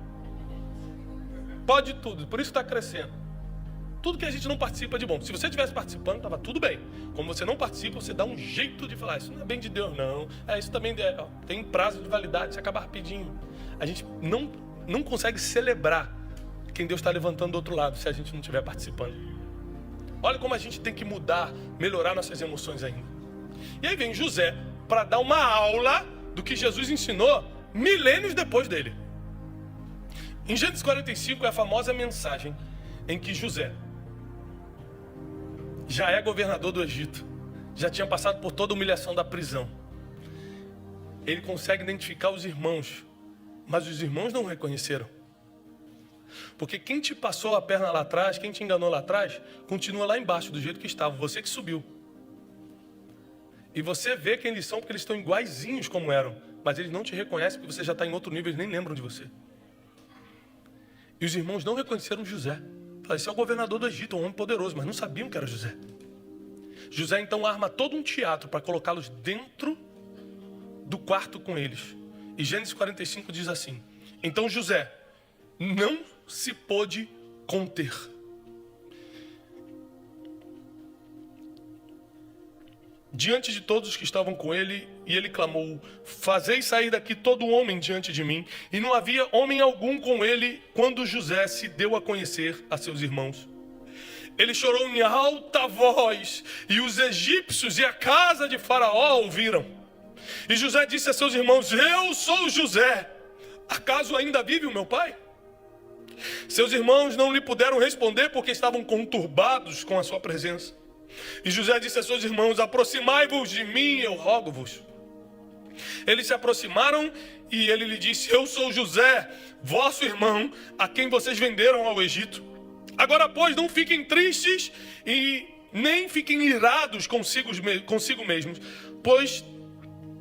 Speaker 2: Pode tudo, por isso está crescendo. Tudo que a gente não participa de bom. Se você estivesse participando, estava tudo bem. Como você não participa, você dá um jeito de falar, isso não é bem de Deus, não. Isso também tem prazo de validade, você acaba rapidinho. A gente não consegue celebrar quem Deus está levantando do outro lado, se a gente não estiver participando. Olha como a gente tem que mudar, melhorar nossas emoções ainda. E aí vem José para dar uma aula do que Jesus ensinou milênios depois dele. Em Gênesis 45 é a famosa mensagem em que José já é governador do Egito, já tinha passado por toda a humilhação da prisão. Ele consegue identificar os irmãos, mas os irmãos não o reconheceram. Porque quem te passou a perna lá atrás, quem te enganou lá atrás, continua lá embaixo, do jeito que estava, você que subiu. E você vê quem eles são, porque eles estão iguaizinhos como eram, mas eles não te reconhecem porque você já está em outro nível, eles nem lembram de você. E os irmãos não reconheceram José. Falaram, esse é o governador do Egito, um homem poderoso, mas não sabiam que era José. José então arma todo um teatro para colocá-los dentro do quarto com eles. E Gênesis 45 diz assim, então José não se pôde conter. Diante de todos os que estavam com ele, e ele clamou, fazei sair daqui todo homem diante de mim. E não havia homem algum com ele, quando José se deu a conhecer a seus irmãos. Ele chorou em alta voz, e os egípcios e a casa de Faraó ouviram. E José disse a seus irmãos, eu sou José, acaso ainda vive o meu pai? Seus irmãos não lhe puderam responder, porque estavam conturbados com a sua presença. E José disse a seus irmãos: aproximai-vos de mim, eu rogo-vos. Eles se aproximaram e ele lhe disse: eu sou José, vosso irmão, a quem vocês venderam ao Egito. Agora, pois, não fiquem tristes e nem fiquem irados consigo mesmos, pois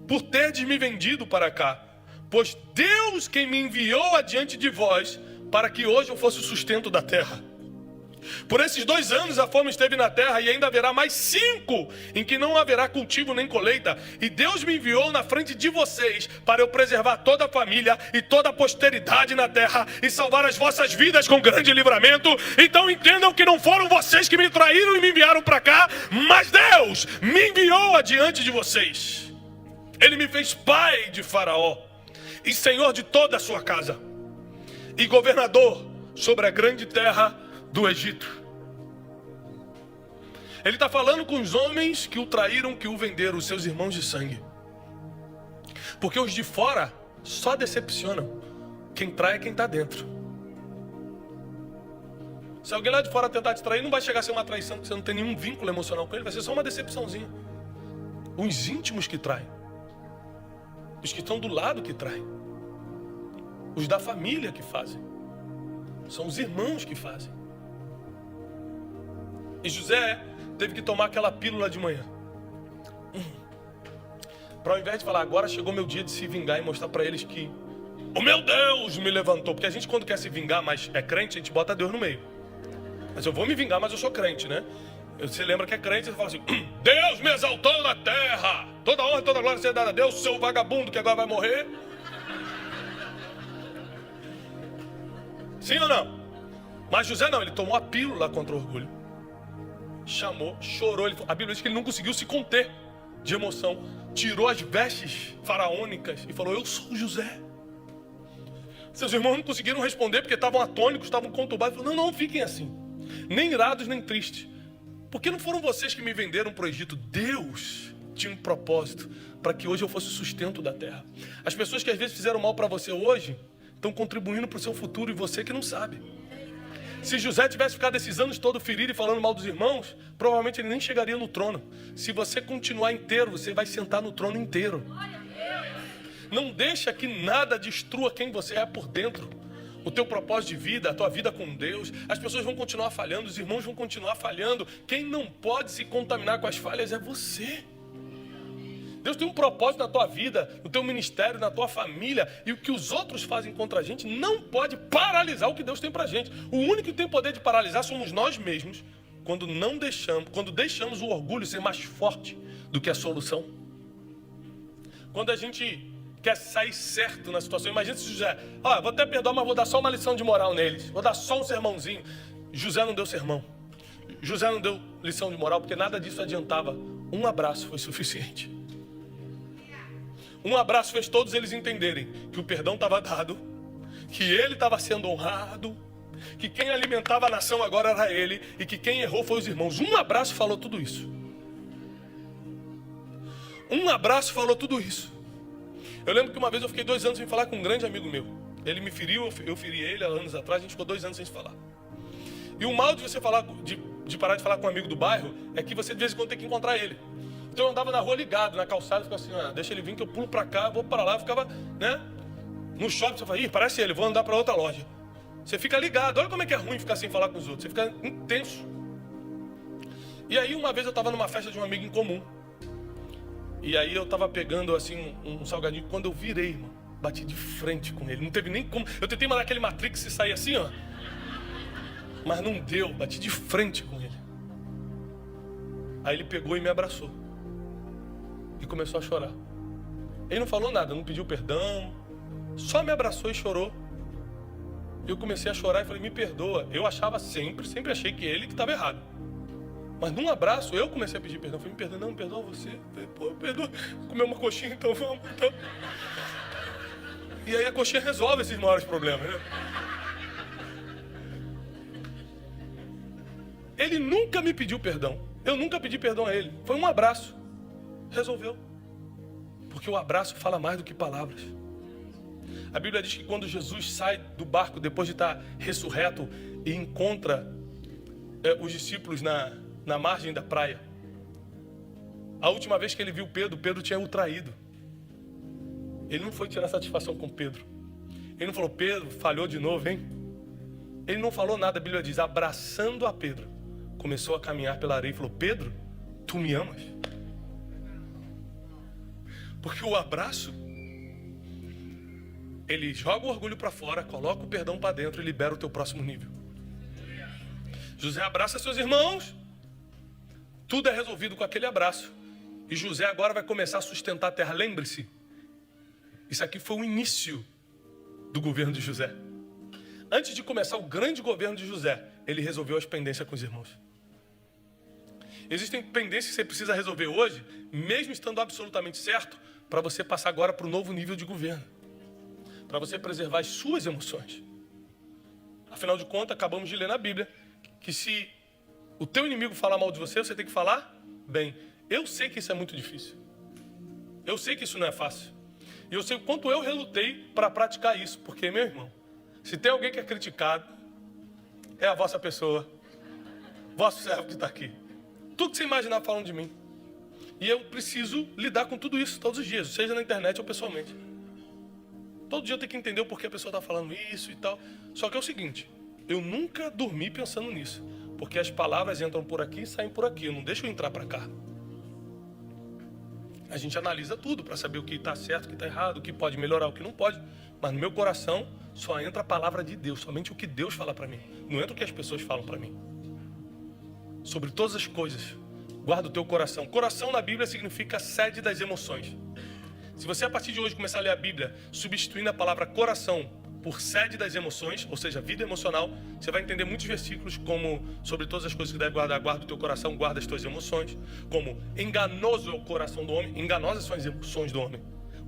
Speaker 2: por terdes me vendido para cá. Pois Deus quem me enviou adiante de vós, para que hoje eu fosse o sustento da terra. Por esses 2 anos a fome esteve na terra, e ainda haverá mais 5, em que não haverá cultivo nem colheita. E Deus me enviou na frente de vocês, para eu preservar toda a família e toda a posteridade na terra, e salvar as vossas vidas com grande livramento. Então entendam que não foram vocês que me traíram e me enviaram para cá, mas Deus me enviou adiante de vocês. Ele me fez pai de Faraó, e senhor de toda a sua casa, e governador sobre a grande terra do Egito. Ele está falando com os homens que o traíram, que o venderam, os seus irmãos de sangue. Porque os de fora só decepcionam. Quem trai é quem está dentro. Se alguém lá de fora tentar te trair, não vai chegar a ser uma traição, porque você não tem nenhum vínculo emocional com ele, vai ser só uma decepçãozinha. Os íntimos que traem, os que estão do lado que traem, os da família que fazem, são os irmãos que fazem. E José teve que tomar aquela pílula de manhã, para ao invés de falar: agora chegou meu dia de se vingar, e mostrar para eles que o meu Deus me levantou. Porque a gente, quando quer se vingar, mas é crente, a gente bota Deus no meio. Mas eu vou me vingar, mas eu sou crente, né? Você lembra que é crente, você fala assim: Deus me exaltou na terra, toda honra e toda glória seja dada a Deus, seu vagabundo que agora vai morrer. Sim ou não? Mas José não, ele tomou a pílula contra o orgulho. Chamou, chorou. A Bíblia diz que ele não conseguiu se conter de emoção. Tirou as vestes faraônicas e falou: eu sou José. Seus irmãos não conseguiram responder porque estavam atônicos, estavam conturbados. Falou: não, fiquem assim, nem irados nem tristes, porque não foram vocês que me venderam para o Egito. Deus tinha um propósito para que hoje eu fosse o sustento da terra. As pessoas que às vezes fizeram mal para você hoje estão contribuindo para o seu futuro, e você que não sabe. Se José tivesse ficado esses anos todos ferido e falando mal dos irmãos, provavelmente ele nem chegaria no trono. Se você continuar inteiro, você vai sentar no trono inteiro. Não deixa que nada destrua quem você é por dentro. O teu propósito de vida, a tua vida com Deus. As pessoas vão continuar falhando, os irmãos vão continuar falhando. Quem não pode se contaminar com as falhas é você. Deus tem um propósito na tua vida, no teu ministério, na tua família. E o que os outros fazem contra a gente não pode paralisar o que Deus tem pra gente. O único que tem poder de paralisar somos nós mesmos, quando deixamos o orgulho ser mais forte do que a solução. Quando a gente quer sair certo na situação. Imagina se José: vou até perdoar, mas vou dar só uma lição de moral neles. Vou dar só um sermãozinho. José não deu sermão. José não deu lição de moral, porque nada disso adiantava. Um abraço foi suficiente. Um abraço fez todos eles entenderem que o perdão estava dado, que ele estava sendo honrado, que quem alimentava a nação agora era ele, e que quem errou foi os irmãos. Um abraço falou tudo isso. Um abraço falou tudo isso. Eu lembro que uma vez eu fiquei 2 anos sem falar com um grande amigo meu. Ele me feriu, eu feri ele há anos atrás, a gente ficou 2 anos sem se falar. E o mal de você falar, de parar de falar com um amigo do bairro, é que você de vez em quando tem que encontrar ele. Então eu andava na rua ligado, na calçada, ficava assim: deixa ele vir que eu pulo pra cá, vou para lá. Eu ficava, né? No shopping, você fala: parece ele, vou andar pra outra loja. Você fica ligado, olha como é que é ruim ficar sem falar com os outros. Você fica intenso. E aí uma vez eu tava numa festa de um amigo em comum. E aí eu tava pegando assim um salgadinho. Quando eu virei, irmão, bati de frente com ele. Não teve nem como. Eu tentei mandar aquele Matrix e sair assim, ó. Mas não deu, bati de frente com ele. Aí ele pegou e me abraçou. E começou a chorar. Ele não falou nada, não pediu perdão, só me abraçou e chorou. Eu comecei a chorar e falei: me perdoa. Eu achava sempre achei que ele que estava errado. Mas num abraço eu comecei a pedir perdão. Falei: me perdoa, não, me perdoa você. Falei: pô, perdoa. Vou comer uma coxinha então, vamos. Então. E aí a coxinha resolve esses maiores problemas, né? Ele nunca me pediu perdão. Eu nunca pedi perdão a ele. Foi um abraço. Resolveu. Porque o abraço fala mais do que palavras. A Bíblia diz que quando Jesus sai do barco depois de estar ressurreto e encontra os discípulos na margem da praia. A última vez que ele viu Pedro, Pedro tinha o traído. Ele não foi tirar satisfação com Pedro. Ele não falou, Pedro, falhou de novo, hein? Ele não falou nada, a Bíblia diz, abraçando a Pedro, começou a caminhar pela areia e falou, Pedro, tu me amas? Porque o abraço, ele joga o orgulho para fora, coloca o perdão para dentro e libera o teu próximo nível. José abraça seus irmãos, tudo é resolvido com aquele abraço. E José agora vai começar a sustentar a terra. Lembre-se, isso aqui foi o início do governo de José. Antes de começar o grande governo de José, ele resolveu as pendências com os irmãos. Existem pendências que você precisa resolver hoje, mesmo estando absolutamente certo, para você passar agora para o novo nível de governo. Para você preservar as suas emoções. Afinal de contas, acabamos de ler na Bíblia que se o teu inimigo falar mal de você, você tem que falar bem. Eu sei que isso é muito difícil. Eu sei que isso não é fácil. E eu sei o quanto eu relutei para praticar isso. Porque, meu irmão, se tem alguém que é criticado, é a vossa pessoa. Vosso servo que está aqui. Tudo que você imaginar falam de mim. E eu preciso lidar com tudo isso todos os dias, seja na internet ou pessoalmente. Todo dia eu tenho que entender o porquê a pessoa está falando isso e tal. Só que é o seguinte, eu nunca dormi pensando nisso. Porque as palavras entram por aqui e saem por aqui. Eu não deixo eu entrar para cá. A gente analisa tudo para saber o que está certo, o que está errado, o que pode melhorar, o que não pode. Mas no meu coração só entra a palavra de Deus, somente o que Deus fala para mim. Não entra o que as pessoas falam para mim. Sobre todas as coisas, guarda o teu coração. Coração na Bíblia significa sede das emoções. Se você a partir de hoje começar a ler a Bíblia, substituindo a palavra coração por sede das emoções, ou seja, vida emocional, você vai entender muitos versículos como sobre todas as coisas que deve guardar, guarda o teu coração, guarda as tuas emoções, como enganoso é o coração do homem, enganosas são as emoções do homem.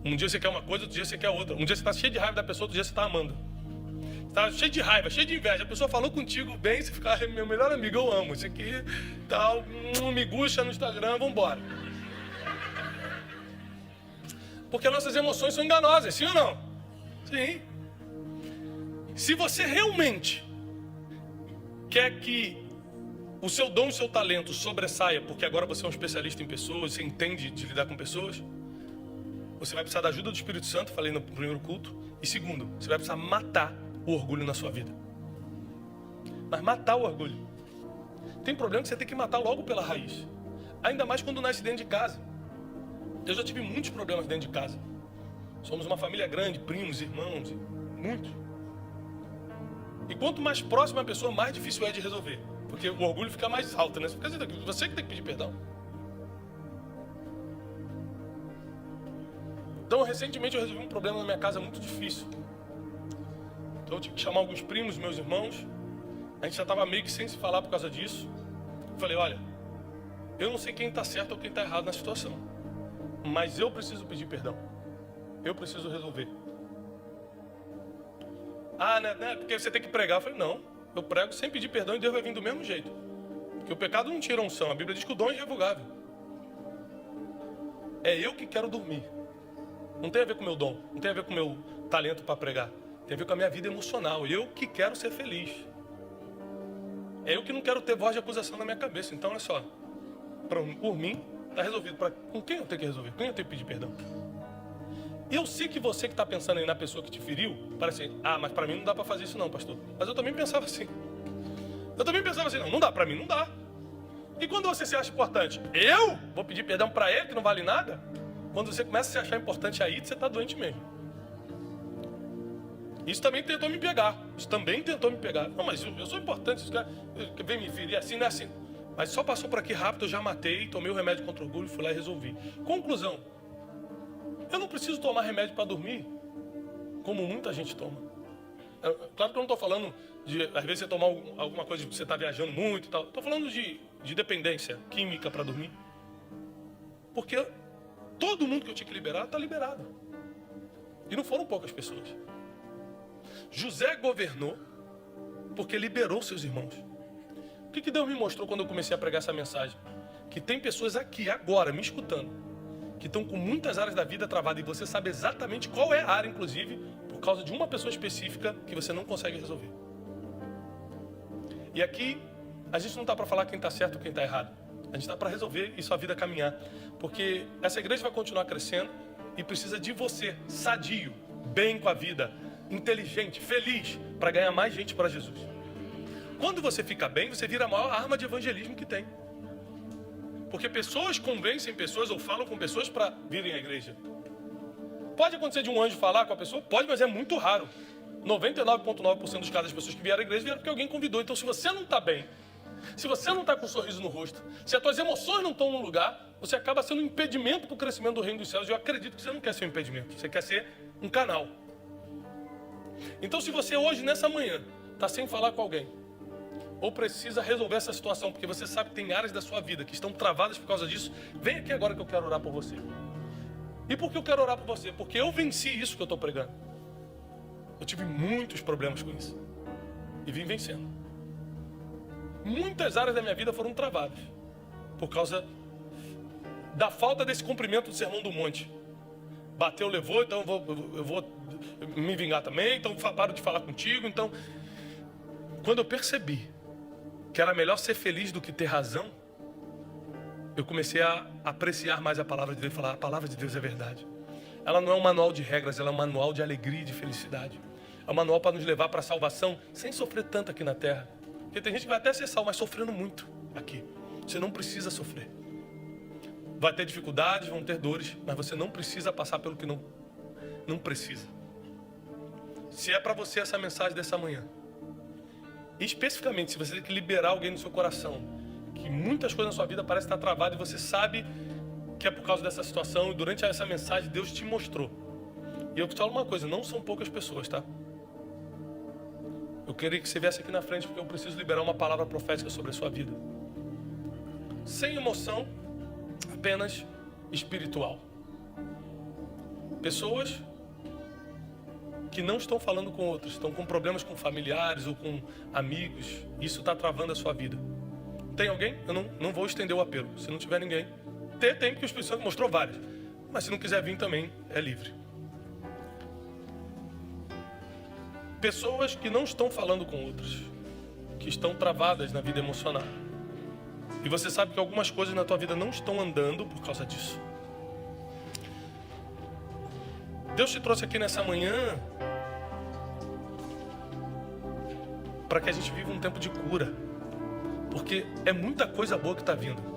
Speaker 2: Um dia você quer uma coisa, outro dia você quer outra. Um dia você está cheio de raiva da pessoa, outro dia você está amando. Está cheio de raiva, cheio de inveja. A pessoa falou contigo bem, você fica, meu melhor amigo, eu amo. Isso aqui, tal, me gusta no Instagram, vambora. Porque nossas emoções são enganosas, sim ou não? Sim. Se você realmente quer que o seu dom e o seu talento sobressaia, porque agora você é um especialista em pessoas, você entende de lidar com pessoas, você vai precisar da ajuda do Espírito Santo, falei no primeiro culto. E segundo, você vai precisar matar o orgulho na sua vida. Mas matar o orgulho. Tem problema que você tem que matar logo pela raiz. Ainda mais quando nasce dentro de casa. Eu já tive muitos problemas dentro de casa. Somos uma família grande, primos, irmãos, muitos. E quanto mais próxima a pessoa, mais difícil é de resolver. Porque o orgulho fica mais alto, né? Você que tem que pedir perdão. Então, recentemente eu resolvi um problema na minha casa muito difícil. Então eu tive que chamar alguns primos, meus irmãos. A gente já estava meio que sem se falar por causa disso. Eu falei, olha, eu não sei quem está certo ou quem está errado na situação. Mas eu preciso pedir perdão. Eu preciso resolver. Ah, né, porque você tem que pregar. Eu falei, não, eu prego sem pedir perdão e Deus vai vir do mesmo jeito. Porque o pecado não tira a unção. A Bíblia diz que o dom é irrevogável. É eu que quero dormir. Não tem a ver com o meu dom, não tem a ver com o meu talento para pregar. Tem a ver com a minha vida emocional. Eu que quero ser feliz. É eu que não quero ter voz de acusação na minha cabeça. Então, olha só. Por mim, está resolvido. Com quem eu tenho que resolver? Quem eu tenho que pedir perdão? Eu sei que você que está pensando aí na pessoa que te feriu, parece assim, mas para mim não dá para fazer isso não, pastor. Mas eu também pensava assim. Não dá para mim, não dá. E quando você se acha importante? Eu vou pedir perdão para ele, que não vale nada? Quando você começa a se achar importante aí, você está doente mesmo. Isso também tentou me pegar. Não, mas eu sou importante. Esse cara vem me ferir assim, não é assim. Mas só passou por aqui rápido, eu já matei, tomei o remédio contra o orgulho, fui lá e resolvi. Conclusão. Eu não preciso tomar remédio para dormir, como muita gente toma. Claro que eu não estou falando de, às vezes, você tomar alguma coisa que você está viajando muito e tal. Estou falando de dependência química para dormir. Porque todo mundo que eu tinha que liberar está liberado. E não foram poucas pessoas. José governou porque liberou seus irmãos. O que Deus me mostrou quando eu comecei a pregar essa mensagem? Que tem pessoas aqui, agora, me escutando, que estão com muitas áreas da vida travadas e você sabe exatamente qual é a área, inclusive, por causa de uma pessoa específica que você não consegue resolver. E aqui, A gente não está para falar quem está certo ou quem está errado. A gente está para resolver e sua vida caminhar. Porque essa igreja vai continuar crescendo e precisa de você, sadio, bem com a vida, inteligente, feliz, para ganhar mais gente para Jesus. Quando você fica bem, você vira a maior arma de evangelismo que tem. Porque pessoas convencem pessoas ou falam com pessoas para virem à igreja. Pode acontecer de um anjo falar com a pessoa? Pode, mas é muito raro. 99,9% dos casos das pessoas que vieram à igreja vieram porque alguém convidou. Então, se você não está bem, se você não está com um sorriso no rosto, se as suas emoções não estão no lugar, você acaba sendo um impedimento para o crescimento do reino dos céus. E eu acredito que você não quer ser um impedimento, você quer ser um canal. Então, se você hoje, nessa manhã, está sem falar com alguém, ou precisa resolver essa situação, porque você sabe que tem áreas da sua vida que estão travadas por causa disso, vem aqui agora que eu quero orar por você. E por que eu quero orar por você? Porque eu venci isso que eu estou pregando. Eu tive muitos problemas com isso. E vim vencendo. Muitas áreas da minha vida foram travadas por causa da falta desse cumprimento do Sermão do Monte. Bateu, levou, então eu vou me vingar também, então paro de falar contigo. Então, quando eu percebi que era melhor ser feliz do que ter razão, eu comecei a apreciar mais a palavra de Deus e falar, a palavra de Deus é verdade. Ela não é um manual de regras, ela é um manual de alegria e de felicidade. É um manual para nos levar para a salvação sem sofrer tanto aqui na terra. Porque tem gente que vai até ser salvo, mas sofrendo muito aqui. Você não precisa sofrer. Vai ter dificuldades, vão ter dores, mas você não precisa passar pelo que não precisa. Se é para você essa mensagem dessa manhã, e especificamente se você tem que liberar alguém no seu coração, que muitas coisas na sua vida parecem estar travadas e você sabe que é por causa dessa situação, e durante essa mensagem Deus te mostrou. E eu te falo uma coisa, não são poucas pessoas, tá? Eu queria que você viesse aqui na frente porque eu preciso liberar uma palavra profética sobre a sua vida. Sem emoção, apenas espiritual. Pessoas que não estão falando com outros, estão com problemas com familiares ou com amigos. Isso está travando a sua vida. Tem alguém? Eu não vou estender o apelo. Se não tiver ninguém, tem porque o Espírito Santo mostrou várias. Mas se não quiser vir também, é livre. Pessoas que não estão falando com outros, que estão travadas na vida emocional. E você sabe que algumas coisas na tua vida não estão andando por causa disso. Deus te trouxe aqui nessa manhã para que a gente viva um tempo de cura. Porque é muita coisa boa que está vindo.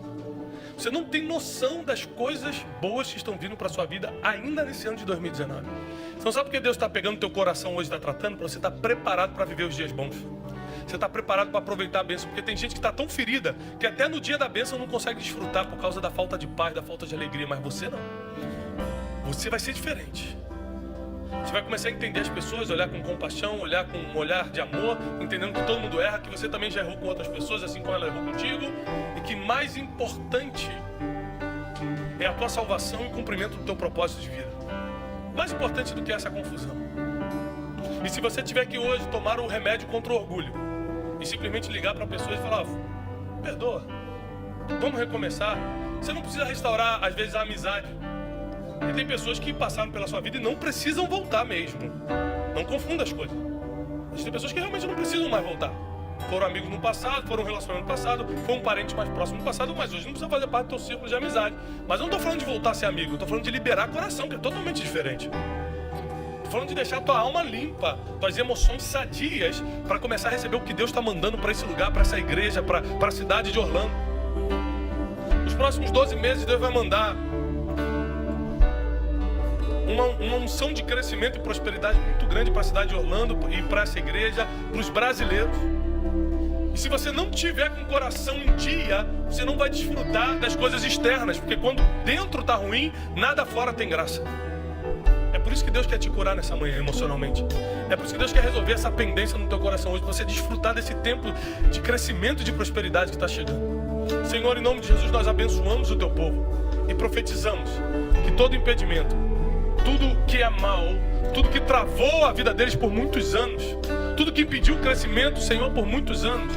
Speaker 2: Você não tem noção das coisas boas que estão vindo para a sua vida ainda nesse ano de 2019. Você não sabe porque Deus está pegando o teu coração hoje, está tratando, para você estar preparado para viver os dias bons. Você está preparado para aproveitar a bênção, porque tem gente que está tão ferida que até no dia da bênção não consegue desfrutar por causa da falta de paz, da falta de alegria, mas você não. Você vai ser diferente. Você vai começar a entender as pessoas, olhar com compaixão, olhar com um olhar de amor, entendendo que todo mundo erra, que você também já errou com outras pessoas, assim como ela errou contigo, e que mais importante é a tua salvação e o cumprimento do teu propósito de vida. Mais importante do que essa confusão. E se você tiver que hoje tomar o remédio contra o orgulho e simplesmente ligar para a pessoa e falar, perdoa, vamos recomeçar. Você não precisa restaurar, às vezes, a amizade. E tem pessoas que passaram pela sua vida e não precisam voltar mesmo. Não confunda as coisas. Tem pessoas que realmente não precisam mais voltar. Foram amigos no passado, foram um relacionamento no passado, foi um parente mais próximo no passado, mas hoje não precisa fazer parte do teu círculo de amizade. Mas eu não estou falando de voltar a ser amigo, eu estou falando de liberar coração, que é totalmente diferente. Estou falando de deixar tua alma limpa, tuas emoções sadias, para começar a receber o que Deus está mandando para esse lugar, para essa igreja, para a cidade de Orlando. Nos próximos 12 meses Deus vai mandar uma unção de crescimento e prosperidade muito grande para a cidade de Orlando e para essa igreja, para os brasileiros. E se você não tiver com o coração em dia, você não vai desfrutar das coisas externas, porque quando dentro está ruim, nada fora tem graça. É por isso que Deus quer te curar nessa manhã emocionalmente. É por isso que Deus quer resolver essa pendência no teu coração hoje, para você desfrutar desse tempo de crescimento e de prosperidade que está chegando. Senhor, em nome de Jesus, nós abençoamos o teu povo e profetizamos que todo impedimento, tudo que é mal, tudo que travou a vida deles por muitos anos, tudo que impediu o crescimento, Senhor, por muitos anos,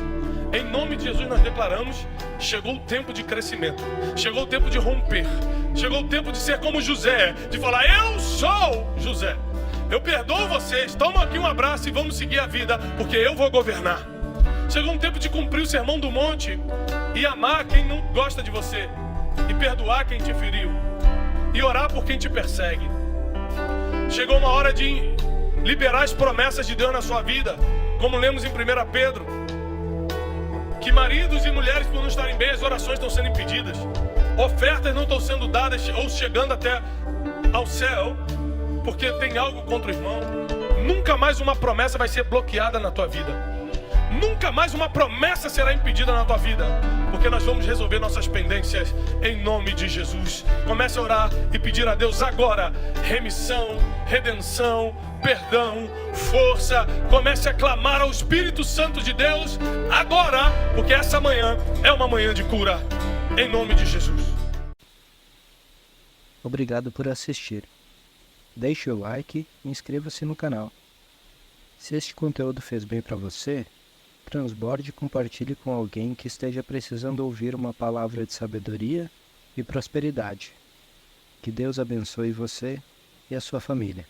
Speaker 2: em nome de Jesus nós declaramos, chegou o tempo de crescimento, chegou o tempo de romper, chegou o tempo de ser como José, de falar, eu sou José, eu perdoo vocês, toma aqui um abraço e vamos seguir a vida, porque eu vou governar. Chegou um tempo de cumprir o sermão do monte e amar quem não gosta de você, e perdoar quem te feriu, e orar por quem te persegue. Chegou uma hora de liberar as promessas de Deus na sua vida, como lemos em 1 Pedro, que maridos e mulheres, por não estarem bem, as orações estão sendo impedidas, ofertas não estão sendo dadas ou chegando até ao céu, porque tem algo contra o irmão. Nunca mais uma promessa vai ser bloqueada na tua vida. Nunca mais uma promessa será impedida na tua vida, porque nós vamos resolver nossas pendências em nome de Jesus. Comece a orar e pedir a Deus agora remissão, redenção, perdão, força. Comece a clamar ao Espírito Santo de Deus agora, porque essa manhã é uma manhã de cura, em nome de Jesus.
Speaker 3: Obrigado por assistir. Deixe o like e inscreva-se no canal. Se este conteúdo fez bem para você, transborde e compartilhe com alguém que esteja precisando ouvir uma palavra de sabedoria e prosperidade. Que Deus abençoe você e a sua família.